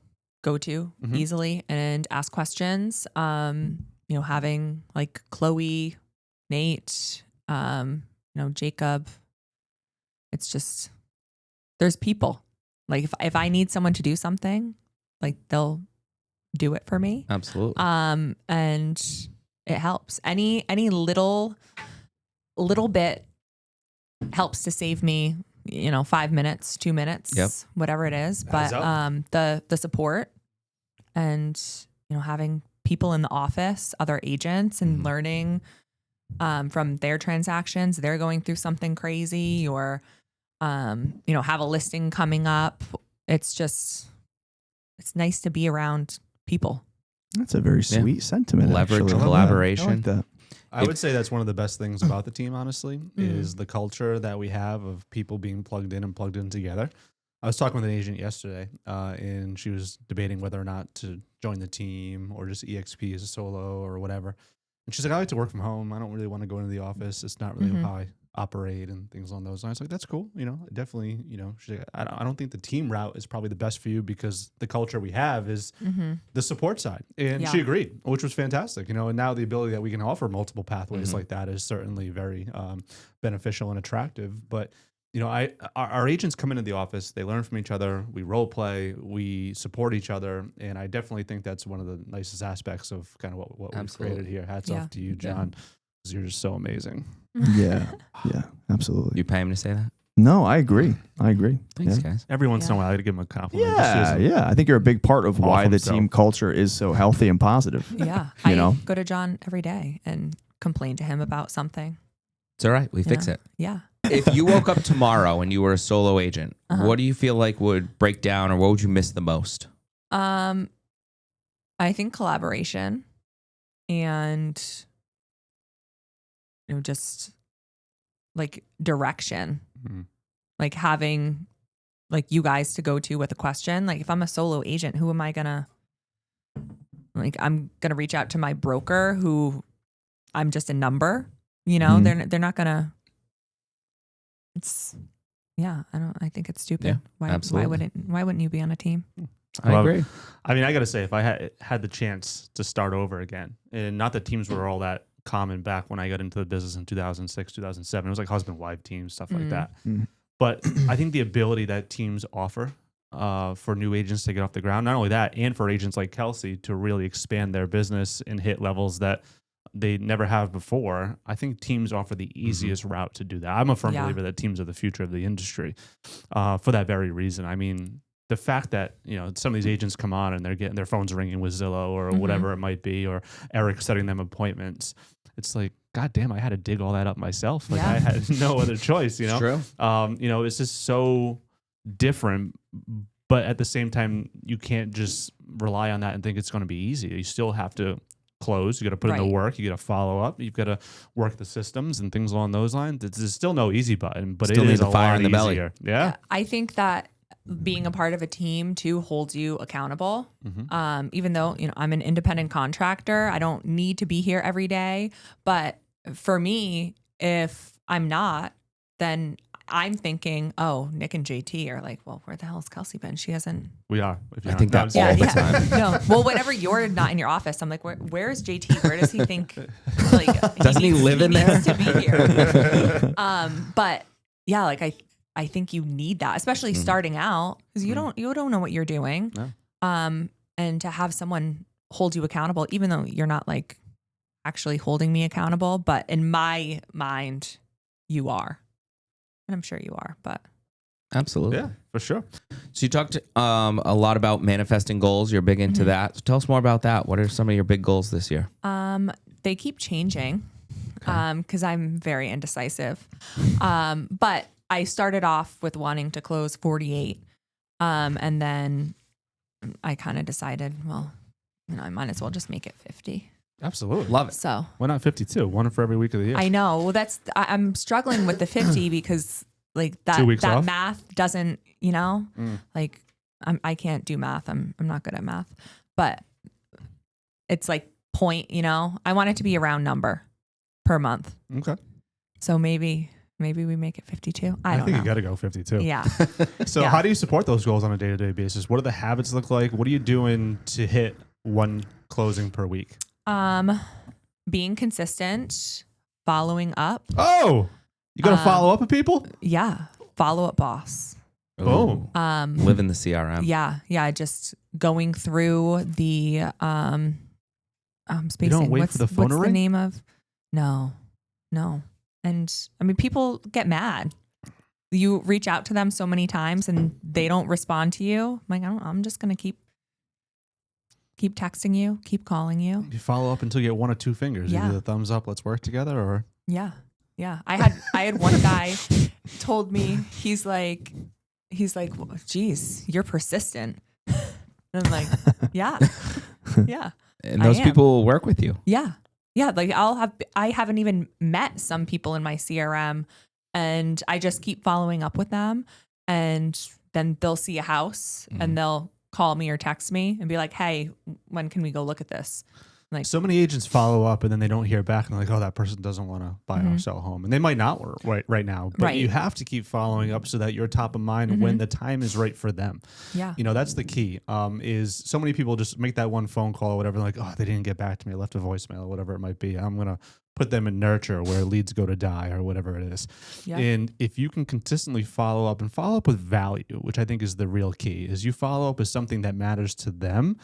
go to easily and ask questions, having like Chloe, Nate, Jacob, it's just, there's people. Like if I need someone to do something, like they'll do it for me. Absolutely. And it helps. Any little bit helps to save me, 5 minutes, 2 minutes, whatever it is. But the support and having people in the office, other agents, and learning from their transactions, they're going through something crazy, or have a listing coming up. It's nice to be around people. That's a very sweet sentiment. Leverage, actually. I love that. collaboration. I like that. I would say that's one of the best things about the team, honestly, is the culture that we have of people being plugged in together. I was talking with an agent yesterday, and she was debating whether or not to join the team or just EXP as a solo or whatever. And she's like, I like to work from home. I don't really want to go into the office. It's not really how I operate and things along those lines. Like, that's cool. Definitely, she's like, I don't think the team route is probably the best for you because the culture we have is the support side. And she agreed, which was fantastic. And now the ability that we can offer multiple pathways like that is certainly very beneficial and attractive. But our agents come into the office, they learn from each other, we role play, we support each other, and I definitely think that's one of the nicest aspects of kind of what we've created here. Hats off to you, John, because you're just so amazing. Yeah, absolutely. You pay him to say that? No, I agree. Thanks, Yeah. guys. Every once in a while, I got to give him a compliment. Yeah. I think you're a big part of why the himself. team culture is so healthy and positive. Yeah. You I know? go to John every day and complain to him about something. It's all right. We fix it. Yeah. If you woke up tomorrow and you were a solo agent, what do you feel like would break down, or what would you miss the most? I think collaboration and just like direction. Like having like you guys to go to with a question. Like if I'm a solo agent, who am I gonna I'm gonna reach out to my broker who I'm just a number, they're not gonna. I think it's stupid. Yeah, Why absolutely. why wouldn't you be on a team? I agree. I mean, I got to say, if I had the chance to start over again, and not that teams were all that common back when I got into the business in 2006, 2007, it was like husband-wife teams, stuff like that. But I think the ability that teams offer for new agents to get off the ground, not only that, and for agents like Kelsey to really expand their business and hit levels that they never have before, I think teams offer the easiest route to do that. I'm a firm believer that teams are the future of the industry for that very reason. I mean, the fact that, some of these agents come on and they're getting their phones ringing with Zillow or whatever it might be, or Eric setting them appointments. It's like, God damn, I had to dig all that up myself. Like I had no other choice, It's true. It's just so different, but at the same time, you can't just rely on that and think it's going to be easy. You still have to close. You got to put in the work. You got to follow up. You've got to work the systems and things along those lines. There's still no easy button, but Still it need is the a fire lot in the belly. easier. Yeah. I think that being a part of a team too holds you accountable. Even though, I'm an independent contractor, I don't need to be here every day. But for me, if I'm not, then I'm thinking, oh, Nick and JT are like, well, where the hell has Kelsey been? She hasn't. We are. If I you're think not- that all the time. No. Well, whenever you're not in your office, I'm like, where's JT? Where does he think? Like, Doesn't he live in there? needs to be here. But yeah, like I think you need that, especially starting out, because you don't know what you're doing. No. And to have someone hold you accountable, even though you're not like actually holding me accountable, but in my mind, you are. And I'm sure you are, but Absolutely. Yeah, for sure. So you talked a lot about manifesting goals. You're big into that. So tell us more about that. What are some of your big goals this year? they keep changing because I'm very indecisive. But I started off with wanting to close 48. And then I kind of decided, well, I might as well just make it 50. Absolutely. Love it. So Why not 52? One for every week of the year. I know. Well, I'm struggling with the 50 because like 2 weeks that off? math doesn't, like I can't do math. I'm not good at math, but it's like point, I want it to be a round number per month. Okay. So maybe we make it 52. I don't think know. you got to go 52. Yeah. So Yeah. how do you support those goals on a day-to-day basis? What do the habits look like? What are you doing to hit one closing per week? Being consistent, following up. Oh, you got to follow up with people? Yeah. Follow up boss. Boom. Live in the CRM. Yeah. Just going through the spacing. You don't wait for the phone what's to the ring? name of? No. And I mean, people get mad. You reach out to them so many times and they don't respond to you. I'm like, I'm just gonna keep texting you, keep calling you. You follow up until you get one or two fingers. Yeah. Either the thumbs up, let's work together, or Yeah. I had one guy told me, he's like, well, geez, you're persistent. And I'm like, yeah. And those I am. people will work with you. Yeah. Like I haven't even met some people in my CRM and I just keep following up with them and then they'll see a house and they'll call me or text me and be like, hey, when can we go look at this? Like, so many agents follow up and then they don't hear back and they're like, oh, that person doesn't want to buy or sell a home. And they might not right now, but Right. you have to keep following up so that you're top of mind when the time is right for them. yeah. That's the key. Is so many people just make that one phone call or whatever. Like, oh, they didn't get back to me. I left a voicemail or whatever it might be. I'm going to put them in nurture where leads go to die or whatever it is. Yeah. And if you can consistently follow up with value, which I think is the real key, is you follow up with something that matters to them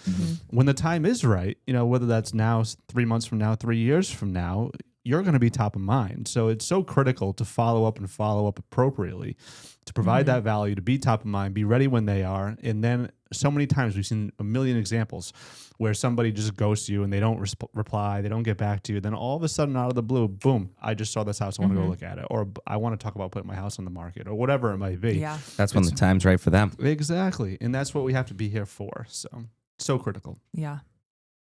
when the time is right, whether that's now, 3 months from now, 3 years from now, you're going to be top of mind. So it's so critical to follow up appropriately, to provide that value, to be top of mind, be ready when they are. And then so many times we've seen a million examples where somebody just ghosts you and they don't reply, they don't get back to you. Then all of a sudden out of the blue, boom, I just saw this house. I want to go look at it. Or I want to talk about putting my house on the market or whatever it might be. Yeah. That's when the time's right for them. Exactly. And that's what we have to be here for. So critical. Yeah.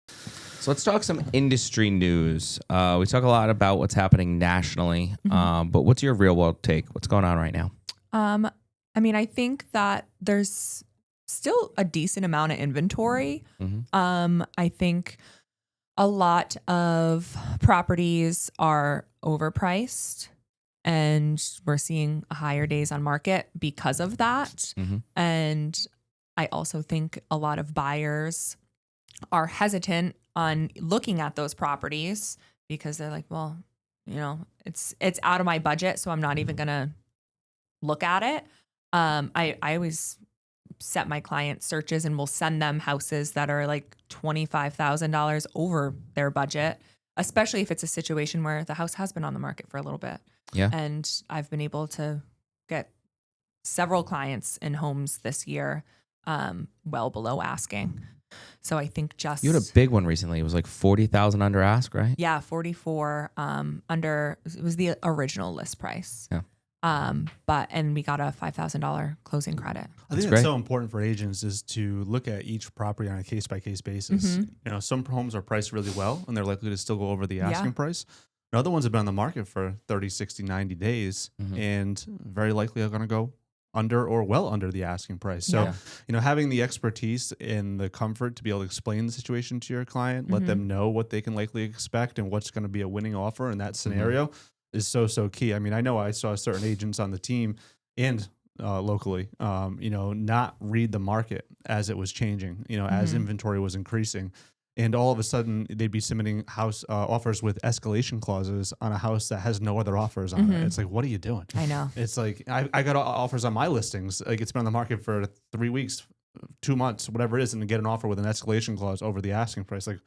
So let's talk some industry news. We talk a lot about what's happening nationally, but what's your real world take? What's going on right now? I mean, I think that there's still a decent amount of inventory. I think a lot of properties are overpriced and we're seeing higher days on market because of that. And I also think a lot of buyers are hesitant on looking at those properties because they're like, well, it's out of my budget, so I'm not even going to look at it. I always set my client searches and will send them houses that are like $25,000 over their budget, especially if it's a situation where the house has been on the market for a little bit. Yeah. And I've been able to get several clients in homes this year well below asking. So I think just You had a big one recently. It was like 40,000 under ask, right? yeah, 44 under, it was the original list price. Yeah. And we got a $5,000 closing credit. I think great. that's so important for agents is to look at each property on a case-by-case basis. Some homes are priced really well and they're likely to still go over the asking price. And other ones have been on the market for 30, 60, 90 days and very likely are going to go under or well under the asking price. So, having the expertise and the comfort to be able to explain the situation to your client, let them know what they can likely expect and what's going to be a winning offer in that scenario. is so key. I mean, I know I saw certain agents on the team and locally, not read the market as it was changing, as inventory was increasing. And all of a sudden, they'd be submitting house offers with escalation clauses on a house that has no other offers on it. It's like, what are you doing? I know. It's like, I got offers on my listings. Like, it's been on the market for 3 weeks, 2 months, whatever it is, and to get an offer with an escalation clause over the asking price. Like,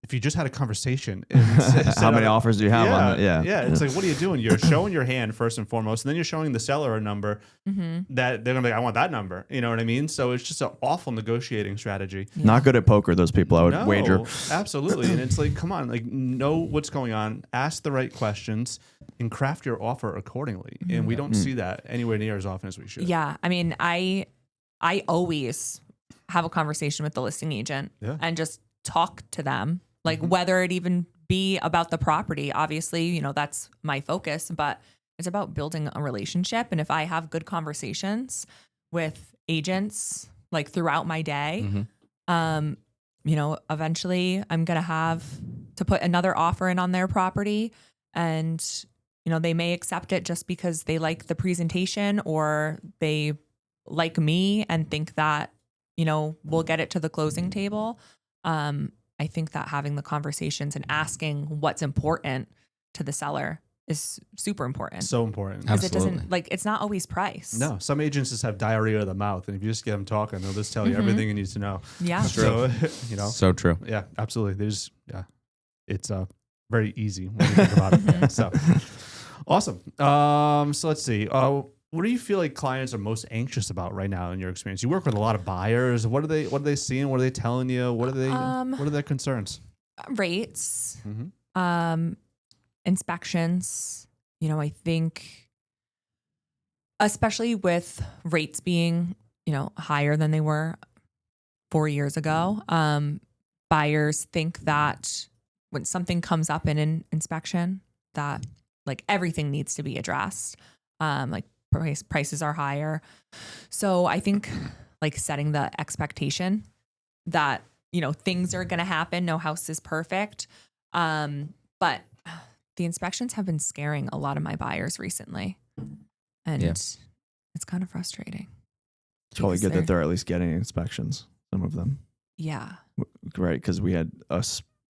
if you just had a conversation. How many offers do you have on it? Yeah. It's like, what are you doing? You're showing your hand first and foremost, and then you're showing the seller a number that they're going to be like, I want that number. You know what I mean? So it's just an awful negotiating strategy. Yeah. Not good at poker, those people, I would wager. Absolutely. And it's like, come on, like, know what's going on, ask the right questions, and craft your offer accordingly. And we don't see that anywhere near as often as we should. Yeah. I mean, I always have a conversation with the listing agent and just talk to them. Like whether it even be about the property, obviously, that's my focus, but it's about building a relationship. And if I have good conversations with agents like throughout my day, eventually I'm going to have to put another offer in on their property, and, they may accept it just because they like the presentation or they like me and think that, we'll get it to the closing table. I think that having the conversations and asking what's important to the seller is super important. So important. Because it doesn't, it's not always price. No, some agents just have diarrhea of the mouth, and if you just get them talking, they'll just tell you everything you need to know. Yeah. So, So true. Yeah, absolutely. It's very easy when you think about it. So awesome. So let's see. What do you feel like clients are most anxious about right now in your experience? You work with a lot of buyers. What are they seeing? What are they telling you? What are their concerns? Rates, inspections. I think especially with rates being, higher than they were 4 years ago, buyers think that when something comes up in an inspection that like everything needs to be addressed. Prices are higher. So I think like setting the expectation that, things are going to happen. No house is perfect. But the inspections have been scaring a lot of my buyers recently. And it's kind of frustrating. It's probably good that they're at least getting inspections, some of them. Yeah. Right. Because we had a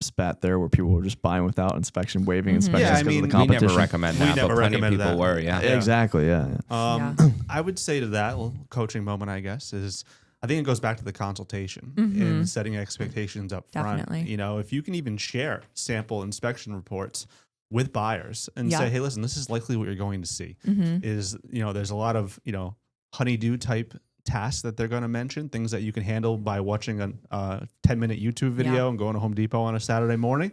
spat there where people were just buying without inspection, waiving inspections because of the competition. We never recommend that. We never plenty of recommend people that. were, Exactly, yeah. I would say to that coaching moment, I guess, is I think it goes back to the consultation and setting expectations up front. Definitely. If you can even share sample inspection reports with buyers and say, hey, listen, this is likely what you're going to see. Is, there's a lot of, honeydew type tasks that they're going to mention, things that you can handle by watching a 10-minute YouTube video and going to Home Depot on a Saturday morning.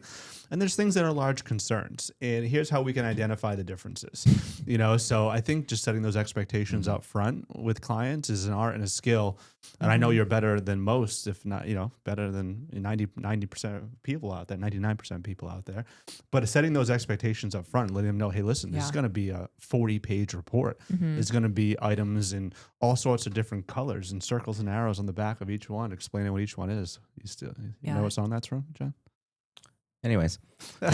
And there's things that are large concerns. And here's how we can identify the differences. So I think just setting those expectations up front with clients is an art and a skill. And I know you're better than most, if not, better than 90% of people out there, 99% of people out there. But setting those expectations up front, letting them know, hey, listen, this is going to be a 40-page report. It's going to be items in all sorts of different colors and circles and arrows on the back of each one, explaining what each one is. You know what song that's from, John? Anyways. But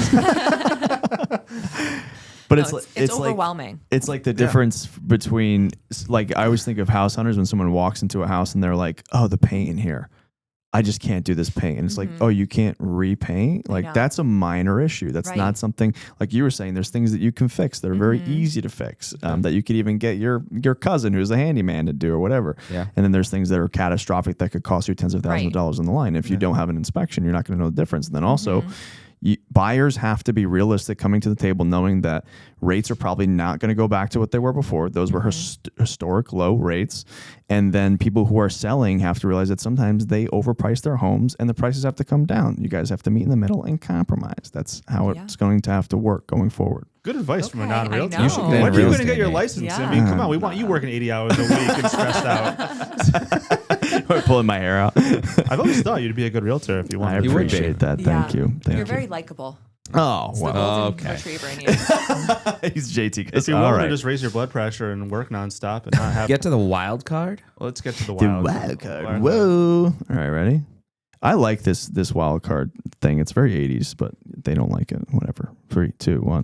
it's overwhelming. It's like the difference between, like, I always think of house hunters when someone walks into a house and they're like, oh, the paint in here, I just can't do this paint. And it's like, oh, you can't repaint? Like, that's a minor issue. That's not something, like you were saying, there's things that you can fix that are very easy to fix, that you could even get your cousin who's a handyman to do or whatever. Yeah. And then there's things that are catastrophic that could cost you tens of thousands of dollars on the line. If you don't have an inspection, you're not going to know the difference. And then also, buyers have to be realistic coming to the table, knowing that rates are probably not going to go back to what they were before. Those were historic low rates. And then people who are selling have to realize that sometimes they overprice their homes and the prices have to come down. You guys have to meet in the middle and compromise. That's how it's going to have to work going forward. Good advice from a non-realtor. You should when are you going to get your license? Yeah. I mean, come on, we want you working 80 hours a week and stressed out. We're pulling my hair out. I've always thought you'd be a good realtor if you wanted. I appreciate that. Thank you. You're very likable. Oh, wow. Okay. Retriever in you. He's JT. If you're willing to just raise your blood pressure and work nonstop and not have get to the wild card. Well, let's get to the wild card. Whoa! All right, ready? I like this wild card thing. It's very 80s, but they don't like it. Whatever. 3, 2, 1.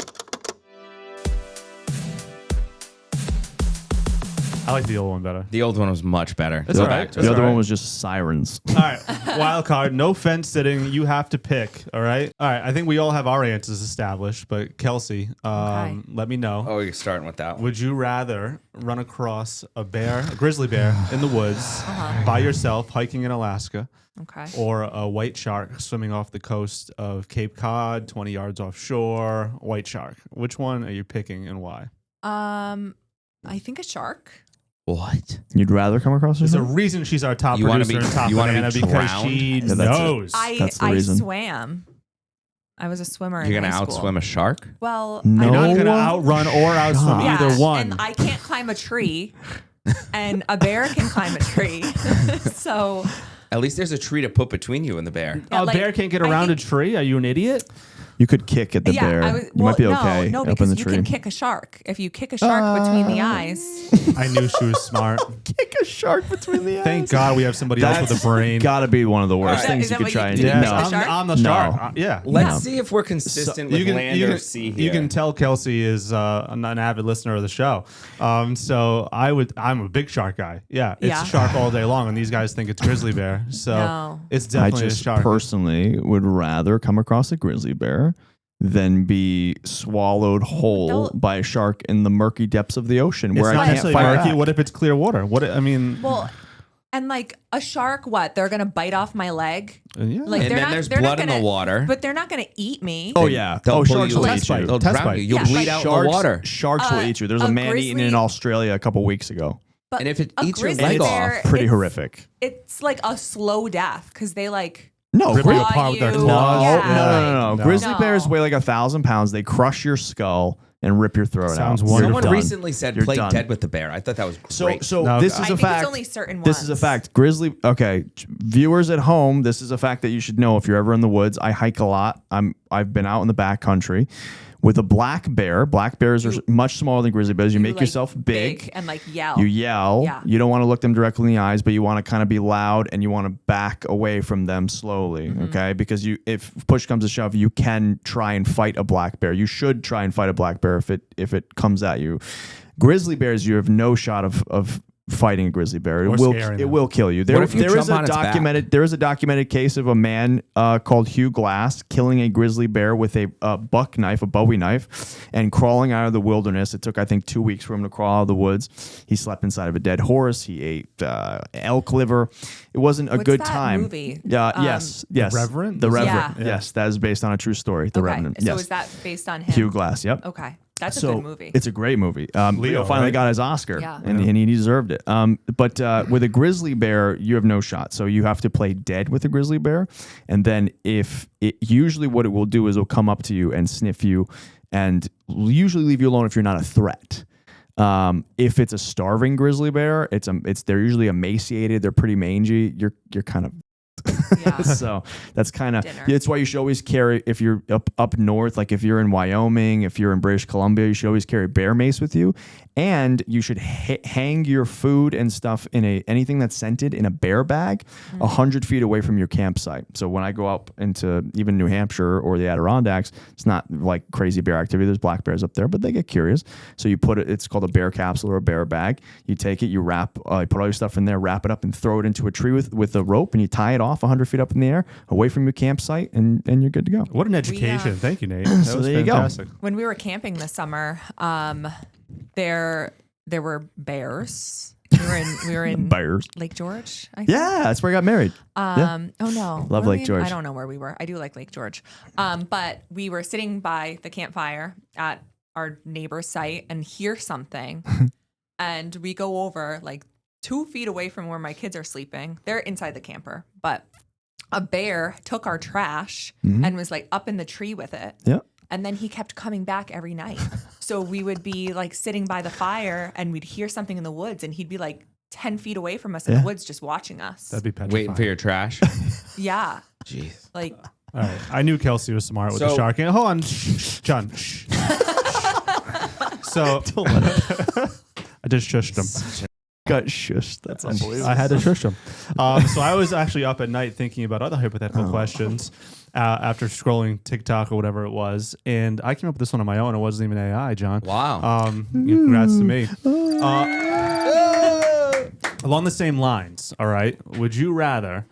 I like the old one better. The old one was much better. It's Go all right. back to It's The it. other all right. one was just sirens. All right, wild card. No fence sitting. You have to pick. All right. All right. I think we all have our answers established, but Kelsey, let me know. Oh, you're starting with that one. Would you rather run across a grizzly bear in the woods by yourself hiking in Alaska, Okay. or a white shark swimming off the coast of Cape Cod, 20 yards offshore? White shark. Which one are you picking and why? I think a shark. What? You'd rather come across There's a something? reason she's our top You wanna producer be- and top you wanna be banana because drowned? she Yeah, that's it. knows. That's the I reason. swam. I was a swimmer. You're in gonna high school. outswim a shark? Well, No. I You're not mean, going to one outrun or outswim shot. either one. And I can't climb a tree, and a bear can climb a tree. So At least there's a tree to put between you and the bear. yeah, A like, bear can't get I around a think- tree? Are you an idiot? You could kick at the yeah, bear. I was, you might be okay no, up because in the you tree. can kick a shark. If you kick a shark between the eyes, I knew she was smart. Kick a shark between the eyes. Thank God we have somebody else with a brain. Gotta be one of the worst Is that- things is you that could what try you and do? do. Yeah, No. the shark? I'm the No. shark. Yeah. Let's Yeah. see if we're consistent You with can, land you, or can, sea here. you can tell Kelsey is an avid listener of the show. So I'm a big shark guy. Yeah, it's Yeah. a shark all day long, and these guys think it's grizzly bear. So No. it's I definitely a just shark. personally would rather come across a grizzly bear than be swallowed whole They'll- by a shark in the murky depths of the ocean It's where not I can't necessarily fight murky. back. What if it's clear water? I mean, well, and like a shark, what they're gonna bite off my leg? yeah. Like And they're then not, there's they're blood not in gonna, the water. but they're not gonna eat me. Oh yeah. They'll Oh, pull sharks you will in. eat you. They'll Test drown bite. you. You'll Yeah, bleed but out in the water. Sharks will eat you. There's a man eaten grizzly- in Australia a couple weeks ago. But And if it a eats your grizzly leg bear, off, Pretty it's- horrific. It's like a slow death because they like No, Rip gri- you apart with their you. claws. no, Yeah. no. No. Grizzly No. bears weigh like 1,000 pounds. They crush your skull and rip your throat Sounds out. wonderful. You're someone done. recently said You're play done. dead with the bear. I thought that was great. So No, this I is a think fact. it's only certain This is a ones. fact. Grizzly. Okay, viewers at home, this is a fact that you should know if you're ever in the woods. I hike a lot. I've been out in the back country with a black bear. Black bears are much smaller than grizzly bears. You make like, yourself big. and like yell. You yell. Yeah. You don't want to look them directly in the eyes, but you want to kind of be loud and you want to back away from them slowly. Mm-hmm. Okay, because if push comes to shove, you can try and fight a black bear. You should try and fight a black bear if it comes at you. Grizzly bears, you have no shot of fighting a grizzly bear. Or scaring It them. will kill you. What if you jump on its back? There is a documented case of a man called Hugh Glass killing a grizzly bear with a buck knife, a Bowie knife, and crawling out of the wilderness. It took, I think, 2 weeks for him to crawl out of the woods. He slept inside of a dead horse. He ate elk liver. It wasn't a What's good that time. movie? Yes. Reverend? The Yeah. Reverend. Yes, that is based on a true story. The okay. Reverend. So Yes. is that based on him? Hugh Glass. Yep. Okay, that's a So good movie. it's a great movie. Leo, finally right? got his Oscar, Yeah. and he deserved it. But with a grizzly bear, you have no shot. So you have to play dead with a grizzly bear, and then usually what it will do is it'll come up to you and sniff you, and usually leave you alone if you're not a threat. If it's a starving grizzly bear, they're usually emaciated. They're pretty mangy. You're kind of. Yeah. So that's kind of Dinner. it's why you should always carry, if you're up north, like if you're in Wyoming, if you're in British Columbia, you should always carry bear mace with you, and you should hang your food and stuff in anything that's scented in a bear bag 100 feet away from your campsite. So when I go up into even New Hampshire or the Adirondacks, it's not like crazy bear activity. There's black bears up there, but they get curious. So you put it's called a bear capsule or a bear bag. You take it, you put all your stuff in there, wrap it up, and throw it into a tree with a rope, and you tie it off 100 feet up in the air away from your campsite, and you're good to go. What an education. Thank you, Nate. That So was there you go. fantastic. When we were camping this summer, there were bears. We were in Bears. Lake George. I think. Yeah, that's where I got married. Oh no, Love Were Lake we in- George. I don't know where we were. I do like Lake George. But we were sitting by the campfire at our neighbor's site and hear something, and we go over like 2 feet away from where my kids are sleeping. They're inside the camper, but a bear took our trash and was like up in the tree with it. Yeah. And then he kept coming back every night. So we would be like sitting by the fire and we'd hear something in the woods, and he'd be like 10 feet away from us in the woods just watching us. That'd be petrifying. Waiting for your trash. Yeah. Jeez. Like, All right. I knew Kelsey was smart with the So- shark. Hold on. Shh, John. Shh. So I just shushed him. Got shushed. That's unbelievable. I had to shush him. So I was actually up at night thinking about other hypothetical questions after scrolling TikTok or whatever it was, and I came up with this one on my own. It wasn't even AI, John. Wow. Congrats to me. Along the same lines, all right, would you rather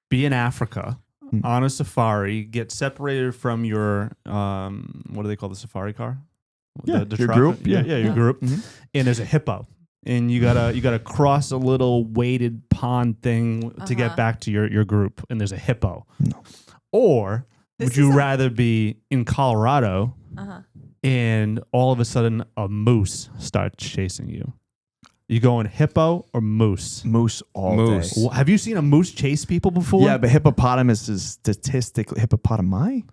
be in Africa on a safari, get separated from your, what do they call the safari car? Yeah, the your truck? group. Yeah, Yeah. your group. Mhm. And there's a hippo. And you gotta cross a little weighted pond thing to get back to your group, and there's a hippo. No. Or This would you is rather be in Colorado and all of a sudden a moose starts chasing you? You going hippo or moose? Moose all Moose. day. Have you seen a moose chase people before? Yeah, but hippopotamus is hippopotami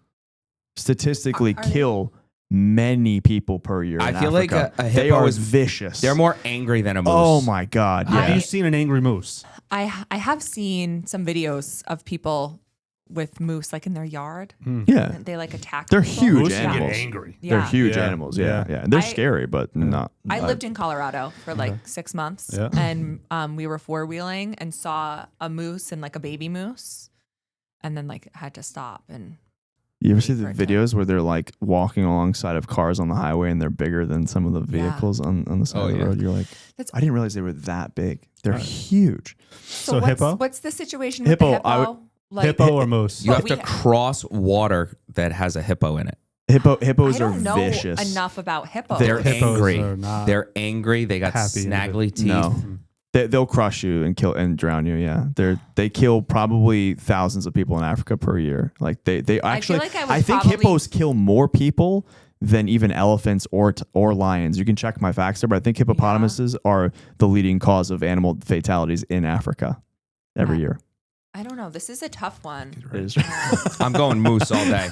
statistically Are they- kill many people per year. I in feel like Africa. a they hippo are is vicious. They're more angry than a moose. Oh my god! Have Yeah. you seen an angry moose? I have seen some videos of people with moose like in their yard. Yeah. And they like attack. They're people. huge Moose can animals. get angry. Yeah. They're huge Yeah. animals. Yeah, Yeah. yeah. And they're I- scary, but not. I lived in Colorado for like 6 months, Yeah. and we were 4-wheeling and saw a moose and like a baby moose, and then like had to stop and. You ever see wait the for it to- videos where they're like walking alongside of cars on the highway and they're bigger than some of the Yeah. vehicles on the side Oh, of the yeah. road? You're like, That's- I didn't realize they were that big. They're huge. So what's, hippo? What's the situation with Hippo, the hippo? I would- like, Hippo or moose? You But have we to ha- cross water that has a hippo in it. Hippos I don't are know vicious. enough about hippos. They're Hippos angry. are not They're angry. They got happy snaggly teeth. No. They'll crush you and kill and drown you. Yeah, they kill probably thousands of people in Africa per year. Like they actually, like I would I think probably- hippos kill more people than even elephants or lions. You can check my facts there, but I think hippopotamuses are the leading cause of animal fatalities in Africa every year. I don't know. This is a tough one. It is. I'm going moose all day.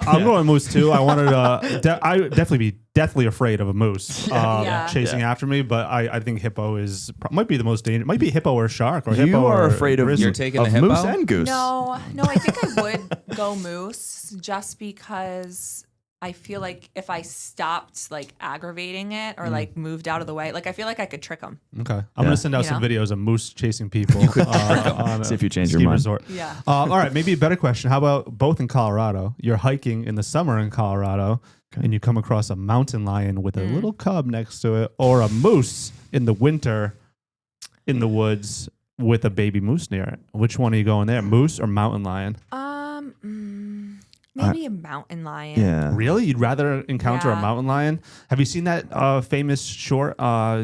I'm going moose too. I wanted to. I would definitely be deathly afraid of a moose Yeah. chasing after me. But I think hippo is might be the most dangerous. Might be hippo or shark or hippo. You are or afraid of grizzly. You're taking of the hippo? moose and goose. No, I think I would go moose just because I feel like if I stopped like aggravating it or like moved out of the way, like I feel like I could trick them. Okay, I'm gonna send out You some know? videos of moose chasing people. On See a if you change ski your mind. resort. Yeah. All right, maybe a better question. How about both in Colorado? You're hiking in the summer in Colorado, and you come across a mountain lion with a little cub next to it, or a moose in the winter in the woods with a baby moose near it. Which one are you going there, moose or mountain lion? Maybe a mountain lion. Yeah. Really? You'd rather encounter a Yeah. mountain lion? Have you seen that famous short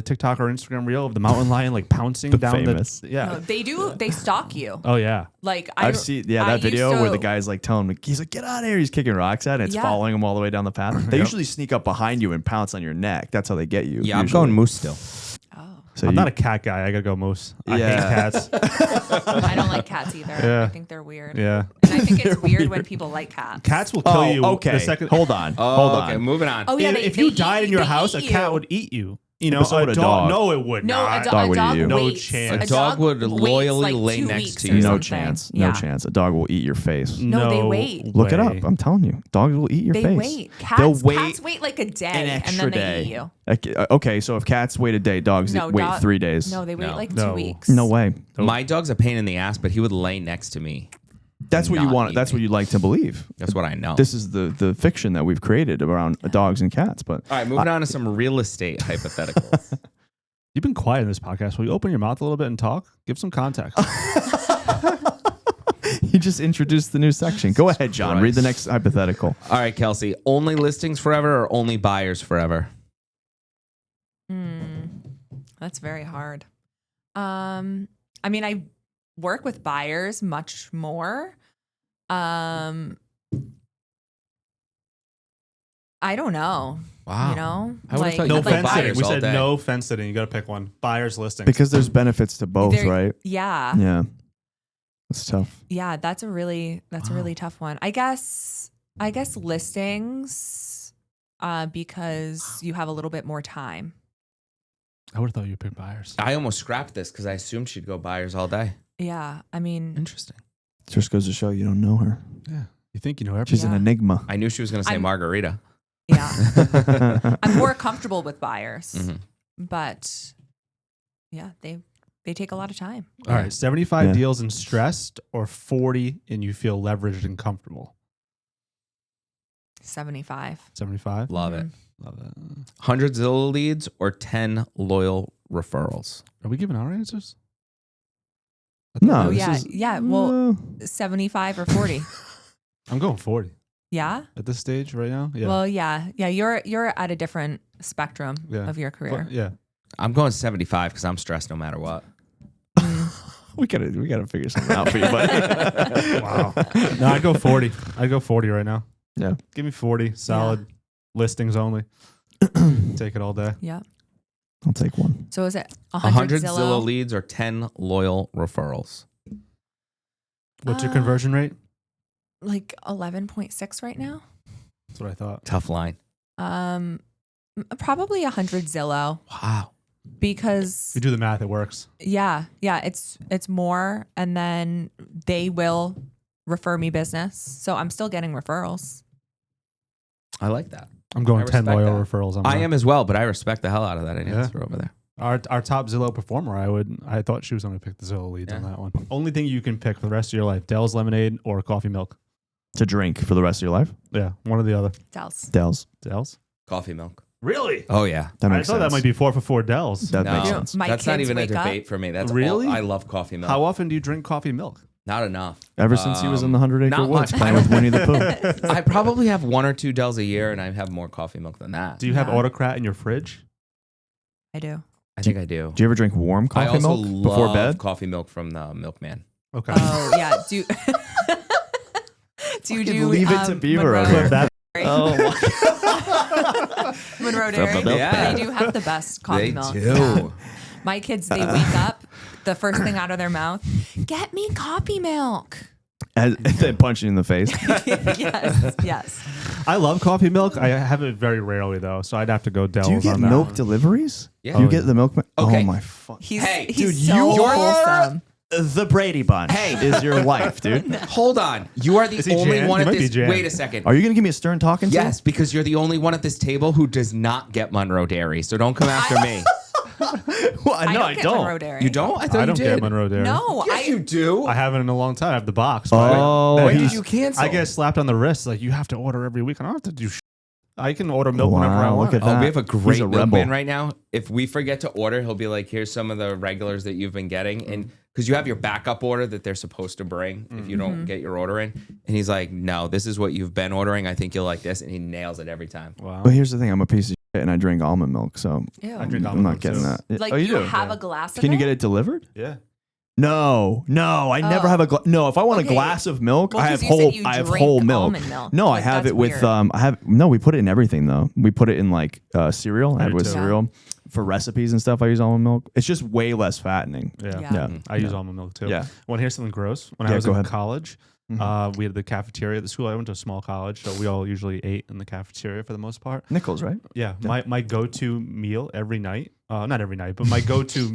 TikTok or Instagram reel of the mountain lion like pouncing The down famous. the? Yeah. No, they do. They stalk you. Oh yeah. Like I've seen that used video where the to- guy's like telling him, he's like, get out of here. He's kicking rocks at it. And it's Yeah. following him all the way down the path. They usually sneak up behind you and pounce on your neck. That's how they get you. Yeah, I'm usually. going moose still. Oh, So I'm you- not a cat guy. I gotta go moose. I Yeah. hate cats. I don't like cats either. Yeah. I think they're weird. Yeah. And I think it's weird when people like cats. Cats will kill you. okay. The second. Hold on. Oh, Hold okay. on. Moving on. Oh yeah. if they you eat- died in your they house, a eat cat you. would eat you. You know, But so would a dog. No, it would No, not. Dog would eat you. No waits. chance. A dog would waits loyally like lay 2 next weeks to or you. No something. chance. Yeah. No chance. A dog will eat your face. No, they wait. Look it way. up. I'm telling you. Dogs will eat your They face. wait. They'll Cats, wait cats wait like a day an and extra then they day. eat you. Okay, so if cats wait a day, dogs No, wait dog- 3 days. No, they wait No. like No. 2 weeks. No way. My dog's a pain in the ass, but he would lay next to me. That's what you Not want. eat That's me. what you like to believe. That's what I know. This is the fiction that we've created around dogs and cats. But All right, moving on to some real estate hypotheticals. You've been quiet in this podcast. Will you open your mouth a little bit and talk? Give some context. he just introduced the new section. Go ahead, John. Read the next hypothetical. All right, Kelsey. Only listings forever or only buyers forever? That's very hard. I mean, I work with buyers much more. I don't know. Wow. You know, I would've thought No you'd go fence sitting. buyers We all said day. no fence sitting. You got to pick one. Buyers listings. Because there's benefits to both, There- right? Yeah. Yeah. It's tough. Yeah, that's a really tough one. I guess listings because you have a little bit more time. I would have thought you'd pick buyers. I almost scrapped this because I assumed she'd go buyers all day. Yeah, I mean, Interesting. Just goes to show you don't know her. Yeah. You think you know everything? She's an Yeah. enigma. I knew she was going to say I'm- margarita. yeah, I'm more comfortable with buyers, Mhm. but yeah, they take a lot of time. All right. 75 Yeah. deals and stressed or 40 and you feel leveraged and comfortable? 75. 75? Love it. Love it. 100 Zillow leads or 10 loyal referrals? Are we giving our answers? No, Oh, this yeah. is, Yeah. Well, 75 or 40. I'm going 40 Yeah. at this stage right now. Yeah. Well, yeah. Yeah. You're at a different spectrum Yeah. of your career. Yeah. I'm going 75 because I'm stressed no matter what. we gotta figure something out for you, buddy. Wow. No, I'd go 40. I'd go 40 right now. Yeah. Give me 40 solid listings only. Take it all day. Yeah. I'll take one. So is it 100 100 Zillow leads or 10 loyal referrals. What's your conversion rate? Like 11.6 right now. That's what I thought. Tough line. Probably 100 Zillow Wow. because If you do the math, it works. yeah, it's more, and then they will refer me business. So I'm still getting referrals. I like that. I'm going I 10 respect loyal that. referrals. I am as well, but I respect the hell out of that Yeah. answer over there. Our top Zillow performer. I thought she was going to pick the Zillow leads on Yeah. that one. Only thing you can pick for the rest of your life: Dell's lemonade or coffee milk. To drink for the rest of your life? Yeah, one or the other. Dells. Dell's. Dell's. Coffee milk. Really? Oh, yeah. That I makes thought sense. that might be 4 for 4 Dells. That No, makes sense. My that's not kids even a wake up- debate for me. That's Really? I love coffee milk. How often do you drink coffee milk? Not enough. Ever since he was in the 100 Acre not Woods much. playing with Winnie the Pooh. I probably have 1 or 2 Dells a year, and I have more coffee milk than that. Do you have Yeah. Autocrat in your fridge? I do. I think I do. Do you ever drink warm I coffee also milk before love bed? coffee milk from the milkman. Okay. Oh yeah. Do do you do leave it to Beaver Monroe, over here. That- Oh, Monroe From the Dairy? milk Yeah. They do have the best coffee They milk. do. Yeah. My kids, they wake up, the first thing out of their mouth, get me coffee milk. and they punch you in the face. Yes, yes. I love coffee milk. I have it very rarely though, so I'd have to go Dell's Do you get on that milk one. deliveries? Yeah. Do you Oh, get the milk? Okay. Oh my fuck! He's Hey, he's dude, so you are- wholesome. The Brady Bunch is your life, dude. Hold on. You are the Is he only Jan? one He at might be this. Jan. Wait a second. Are you gonna give me a stern talking to? Yes, because you're the only one at this table who does not get Monroe Dairy. So don't come after me. Well, I no, don't I get don't. Monroe Dairy. You don't? I thought I don't you did. get Monroe Dairy. No, Yes, you do. I haven't in a long time. I have the box. Oh, but When he's- did you cancel? I get slapped on the wrist like you have to order every week. I don't have to do. I can order milk whenever I Wow, want. look at Oh, that. we have a He's great a milkman rebel. right now. If we forget to order, he'll be like, "Here's some of the regulars that you've been getting," and because you have your backup order that they're supposed to bring if you don't get your order in, and he's like, "No, this is what you've been ordering. I think you'll like this," and he nails it every time. Wow. But here's the thing: I'm a piece of shit, and I drink almond milk, so Ew. I drink I'm almond not milk, getting too. that. Like oh, you do? have a glass of Can you it? get it delivered? Yeah. No, I never Oh. have a no. If I want Okay. a glass of milk, Well, I 'cause have you said whole. you I have drink whole milk. almond milk. No, Like, I have that's it with. weird. I have no. We put it in everything though. We put it in like cereal. I have do it with too. cereal for recipes and stuff. I use almond milk. It's just way less fattening. Yeah. Yeah. Yeah, I use almond milk too. Yeah. Want to hear something gross? When I Yeah, was go in ahead. college, we had the cafeteria at the school. I went to a small college, so we all usually ate in the cafeteria for the most part. Nickels, right? Yeah, my go-to meal every night, not every night, but my go-to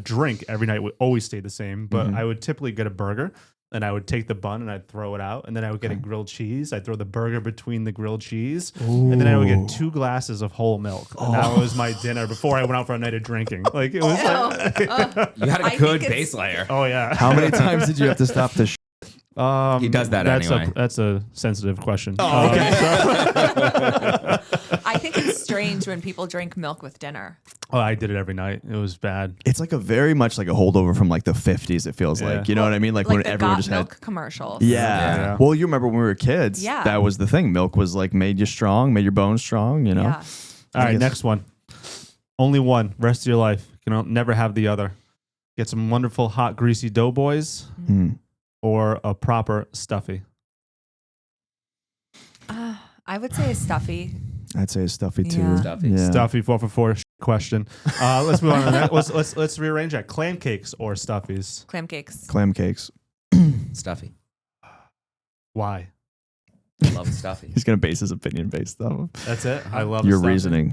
drink every night would always stay the same. But I would typically get a burger, and I would take the bun and I'd throw it out, and then I would get a grilled cheese. I'd throw the burger between the grilled cheese, and then I would get 2 glasses of whole milk. And that was my dinner before I went out for a night of drinking. Like it was like, You had I a good think it's- base layer. oh yeah. How many times did you have to stop to? He does that that's anyway. That's a sensitive question. Oh, okay. I think it's strange when people drink milk with dinner. I did it every night. It was bad. It's like a very much like a holdover from like the 50s. It feels Yeah. like, you know what I mean? Like, Like when the everyone Got just Milk had. commercials. Yeah. Yeah. Well, you remember when we were kids? Yeah. That was the thing. Milk was like made you strong, made your bones strong. You know. Yeah. All right, guess- next one. Only one. Rest of your life. You know, never have the other. Get some wonderful hot greasy doughboys Mm. or a proper stuffy. I would say a stuffy. I'd say it's stuffy too. Yeah. Stuffy. Yeah. Stuffy 4 for 4 question. Let's move on to that. Let's rearrange that. Clam cakes or stuffies. Clam cakes. Clam cakes. Stuffy. Why? I love stuffy. He's gonna base his opinion based off That's it. I love your stuffy. reasoning.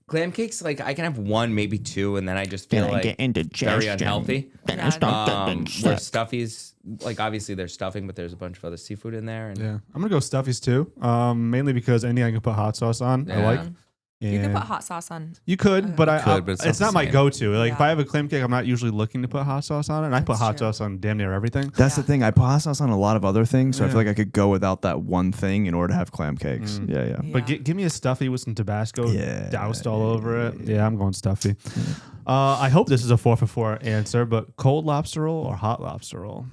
Clam cakes, like I can have 1, maybe 2, and then I just feel like very unhealthy. Yeah. Where stuffies, like obviously there's stuffing, but there's a bunch of other seafood in there. And Yeah, I'm gonna go stuffies too. Mainly because anything I can put hot sauce on, I Yeah. like. You could And put hot sauce on. You could, but but it's not my the same. go-to. Like if Yeah. I have a clam cake, I'm not usually looking to put hot sauce on it. And I put That's hot true. sauce on damn near everything. That's the Yeah. thing. I put hot sauce on a lot of other things, so I Yeah. feel like I could go without that one thing in order to have clam cakes. Mm. Yeah. But give me a stuffy with some Tabasco Yeah. doused all over it. Yeah, I'm going stuffy. I hope this is a 4 for 4 answer, but cold lobster roll or hot lobster roll?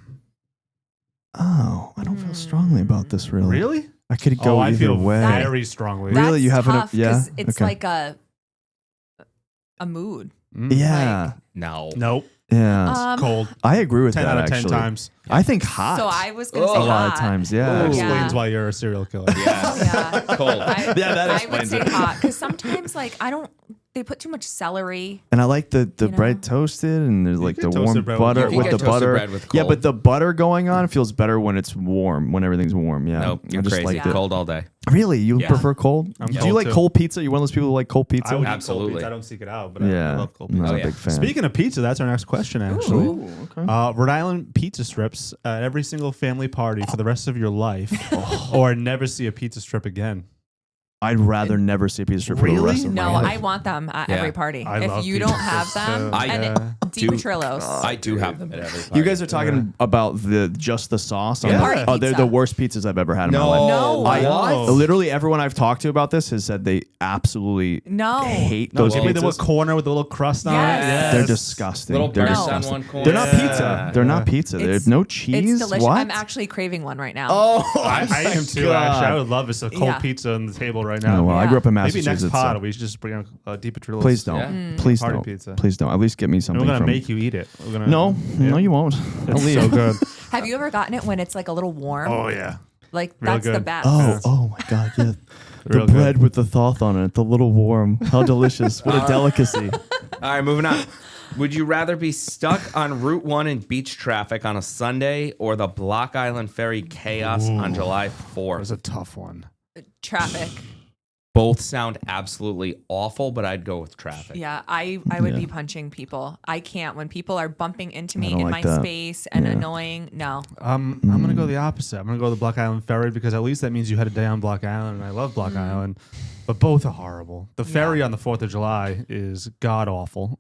Oh, I don't feel strongly about this really. Really? I could go I either feel way. very strongly. Really? That's You have an- tough yeah? 'cause it's Okay. like a mood. Mm. Yeah. No. Nope. Yeah. Cold. I agree with 10 that out of 10 actually. times. I think hot. So I was gonna a say lot hot. of times, yeah. That Yeah. explains why you're a serial killer. Yeah. Yeah. Cold. I, Yeah, that I would explains say it. hot because sometimes like they put too much celery. And I like the You know? bread toasted and there's like get the warm toasted bread with butter cold. You with can the get toasted butter. bread with Yeah, cold. but the butter going on feels better when it's warm, when everything's warm. Yeah. Nope. You're I just crazy. liked it. Cold all day. Really? You Yeah. prefer cold? I'm Do you cold like too. cold pizza? You're one of those people who like cold pizza? I would eat cold Absolutely. pizza. I don't seek it out, but I yeah. love cold I'm pizza. not Oh, a yeah. big fan. Speaking of pizza, that's our next question, actually. Ooh, okay. Rhode Island pizza strips at every single family party for the rest of your life, or never see a pizza strip again. I'd rather never see a pizza strip for the Really? rest of No, my life. I want them at Yeah. every party. I If love you pizza don't have strips, them, too. and Yeah. DiPetrillo's. I do have them at every party. You guys are talking about just the sauce on Yeah. the Party Oh, they're pizza. the worst pizzas I've ever had in my No. life. No. I literally everyone I've talked to about this has said they absolutely No. hate No, those give me the pizzas. little corner with the little crust on it. Yes. Yes. They're disgusting. Little They're burst disgusting. on one corner. They're not Yeah. pizza. They're not pizza. It's- There's no cheese. It's delicious. What? I'm actually craving one right now. Oh, I am too. God. Actually, I would love a cold Yeah. pizza on the table right Oh, now. well, I Yeah. grew up in Maybe Massachusetts. next pod so we should just bring out DiPetrillo's. please don't. Yeah. Please Party don't. pizza. Please don't. At least get me And something we're gonna from. make you eat it. We're gonna, No, no, you won't. I'll It's leave. so good. Have you ever gotten it when it's like a little warm? Oh yeah. Like Real that's the good. best. Oh my God! Yeah, the Real bread good. with the thoth on it, the little warm. How delicious! What a delicacy. All right, moving on. Would you rather be stuck on Route 1 in beach traffic on a Sunday or the Block Island Ferry chaos on July That 4th? was a tough one. Traffic. Both sound absolutely awful, but I'd go with traffic. Yeah, I would Yeah. be punching people. I can't when people are bumping into me don't in like my that. space and Yeah. annoying. No. I'm gonna go the opposite. I'm gonna go the Block Island Ferry because at least that means you had a day on Block Island, and I love Block Island. But both are horrible. The ferry on the 4th of July is god awful.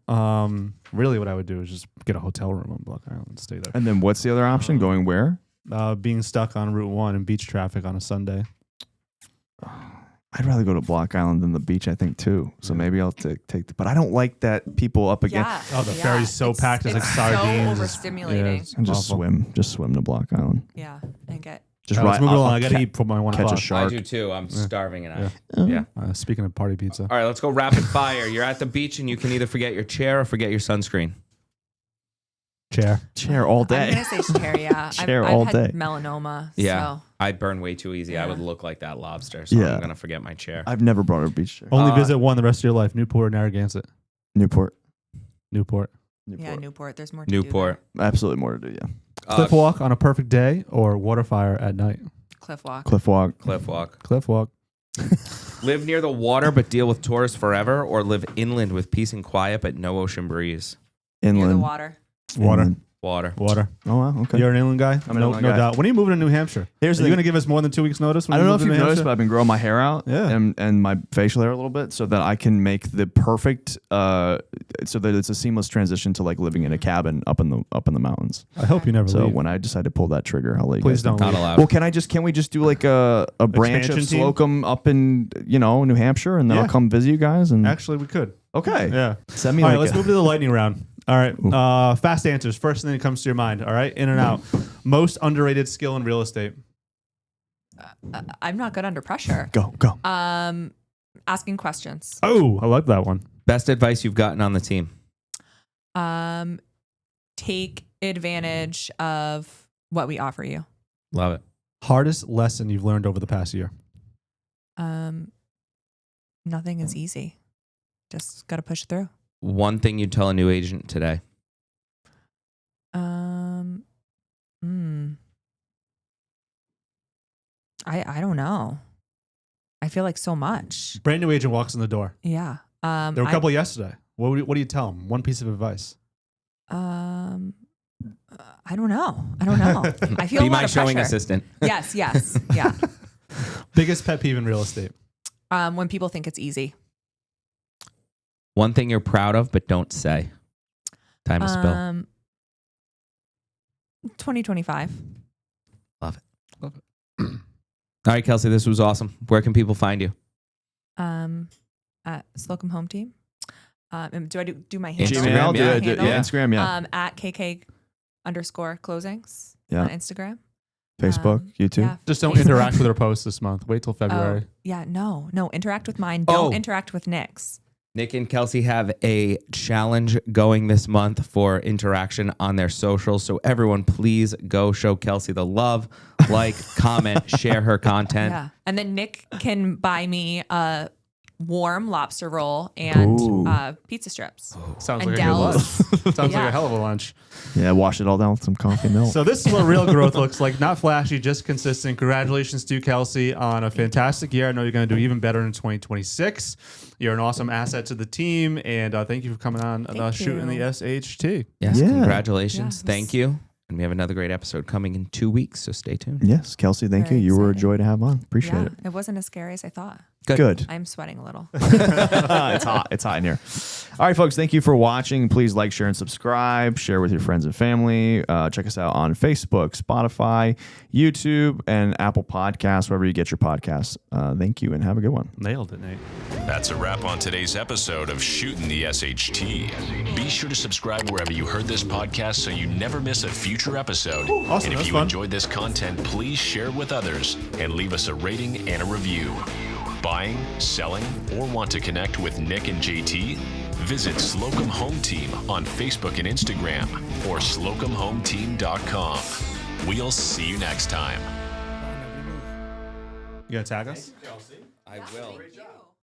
Really, what I would do is just get a hotel room on Block Island and stay there. And then what's the other option? Going where? Being stuck on Route 1 in beach traffic on a Sunday. I'd rather go to Block Island than the beach. I think too. So maybe I'll take. But I don't like that people up against. Yeah. Oh, the ferry's so packed, it's like so sardines. overstimulating. it's And just awful. swim. Just swim to Block Island. Yeah, and get. Just Let's move I'll along. I gotta ca- eat for my 1 catch a o'clock. I shark. do too. I'm starving and Yeah. yeah. Speaking of party pizza. All right, let's go rapid fire. You're at the beach and you can either forget your chair or forget your sunscreen. Chair. Chair all I'm day. gonna say chair. Yeah, Chair I've all had day. melanoma. Yeah. So. I burn way too easy. I Yeah. would look like that lobster, so Yeah. I'm going to forget my chair. I've never brought a beach chair. Only Uh, visit one the rest of your life. Newport or Narragansett. Newport. Newport. Yeah, Newport. There's more to do Newport. Absolutely more to do. Yeah. Cliff walk on a perfect day or water fire at night. there. Cliff walk. Cliff walk. Cliff walk. Cliff walk. Live near the water but deal with tourists forever, or live inland with peace and quiet but no ocean breeze. Near Inland. the water. Water. Inland. Water. Water. Oh wow. Okay. You're an inland guy? I'm an no, inland no guy. doubt. When are you moving to New Hampshire? Here's Are the you going to give us more than 2 weeks' notice? When I don't you know move if to you've New noticed, Hampshire? but I've been growing my hair out Yeah. and my facial hair a little bit so that I can make the perfect so that it's a seamless transition to like living in a cabin up in the mountains. I hope you never So leave. when I decide to pull that trigger, I'll let you Please guys know. don't Not leave. allowed. Well, can we just do like a branch of Expansion team? Slocum up in New Hampshire, and then Yeah. I'll come visit you guys? And Actually, we could. okay, Yeah. send me All right, like let's move to the lightning round. All right. Fast answers. First thing that comes to your mind. All right. In and out. Most underrated skill in real estate. I'm not good under pressure. go. Asking questions. Oh, I like that one. Best advice you've gotten on the team. Take advantage of what we offer you. Love it. Hardest lesson you've learned over the past year. Nothing is easy. Just got to push through. One thing you'd tell a new agent today. I don't know. I feel like so much. Brand new agent walks in the door. Yeah. There were a couple yesterday. What do you tell them? One piece of advice. I don't know. I feel Be a lot my of showing pressure. assistant. Yes. Yeah. Biggest pet peeve in real estate. When people think it's easy. One thing you're proud of but don't say. Time to spill. 2025. Love it. All right, Kelsey, this was awesome. Where can people find you? At Slocum Home Team. And do I do my handle? Instagram, Gmail, yeah. yeah, Instagram, yeah. At KK_closings Yeah. on Instagram. Facebook, YouTube. Yeah, Just don't Facebook. interact with her posts this month. Wait till February. Oh, yeah, no. Interact with mine. Don't Oh. interact with Nick's. Nick and Kelsey have a challenge going this month for interaction on their socials. So everyone, please go show Kelsey the love, like, comment, share her content. Yeah. And then Nick can buy me a warm lobster roll and Ooh. pizza strips. Sounds And like a good lunch. Dell's. Sounds like Yeah. a hell of a lunch. Yeah, wash it all down with some coffee milk. So this is what real growth looks like. Not flashy, just consistent. Congratulations to Kelsey on a fantastic year. I know you're going to do even better in 2026. You're an awesome asset to the team, and thank you for coming on Shootin' the you. SHT. Yes, Yeah. congratulations. Yes. Thank you. And we have another great episode coming in 2 weeks, so stay tuned. Yes, Kelsey, thank Very you. You were a exciting. joy to have on. Appreciate Yeah, it. it wasn't as scary as I thought. Good. I'm sweating a little. It's hot. It's hot in here. All right, folks. Thank you for watching. Please like, share, and subscribe. Share with your friends and family. Check us out on Facebook, Spotify, YouTube, and Apple Podcasts, wherever you get your podcasts. Thank you, and have a good one. Nailed it, Nate. That's a wrap on today's episode of Shootin' the SHT. Be sure to subscribe wherever you heard this podcast so you never miss a future episode. Awesome, And if that's you fun. enjoyed this content, please share it with others and leave us a rating and a review. Buying, selling, or want to connect with Nick and JT? Visit Slocum Home Team on Facebook and Instagram or slocumhometeam.com. We'll see you next time. You going to tag us? I will.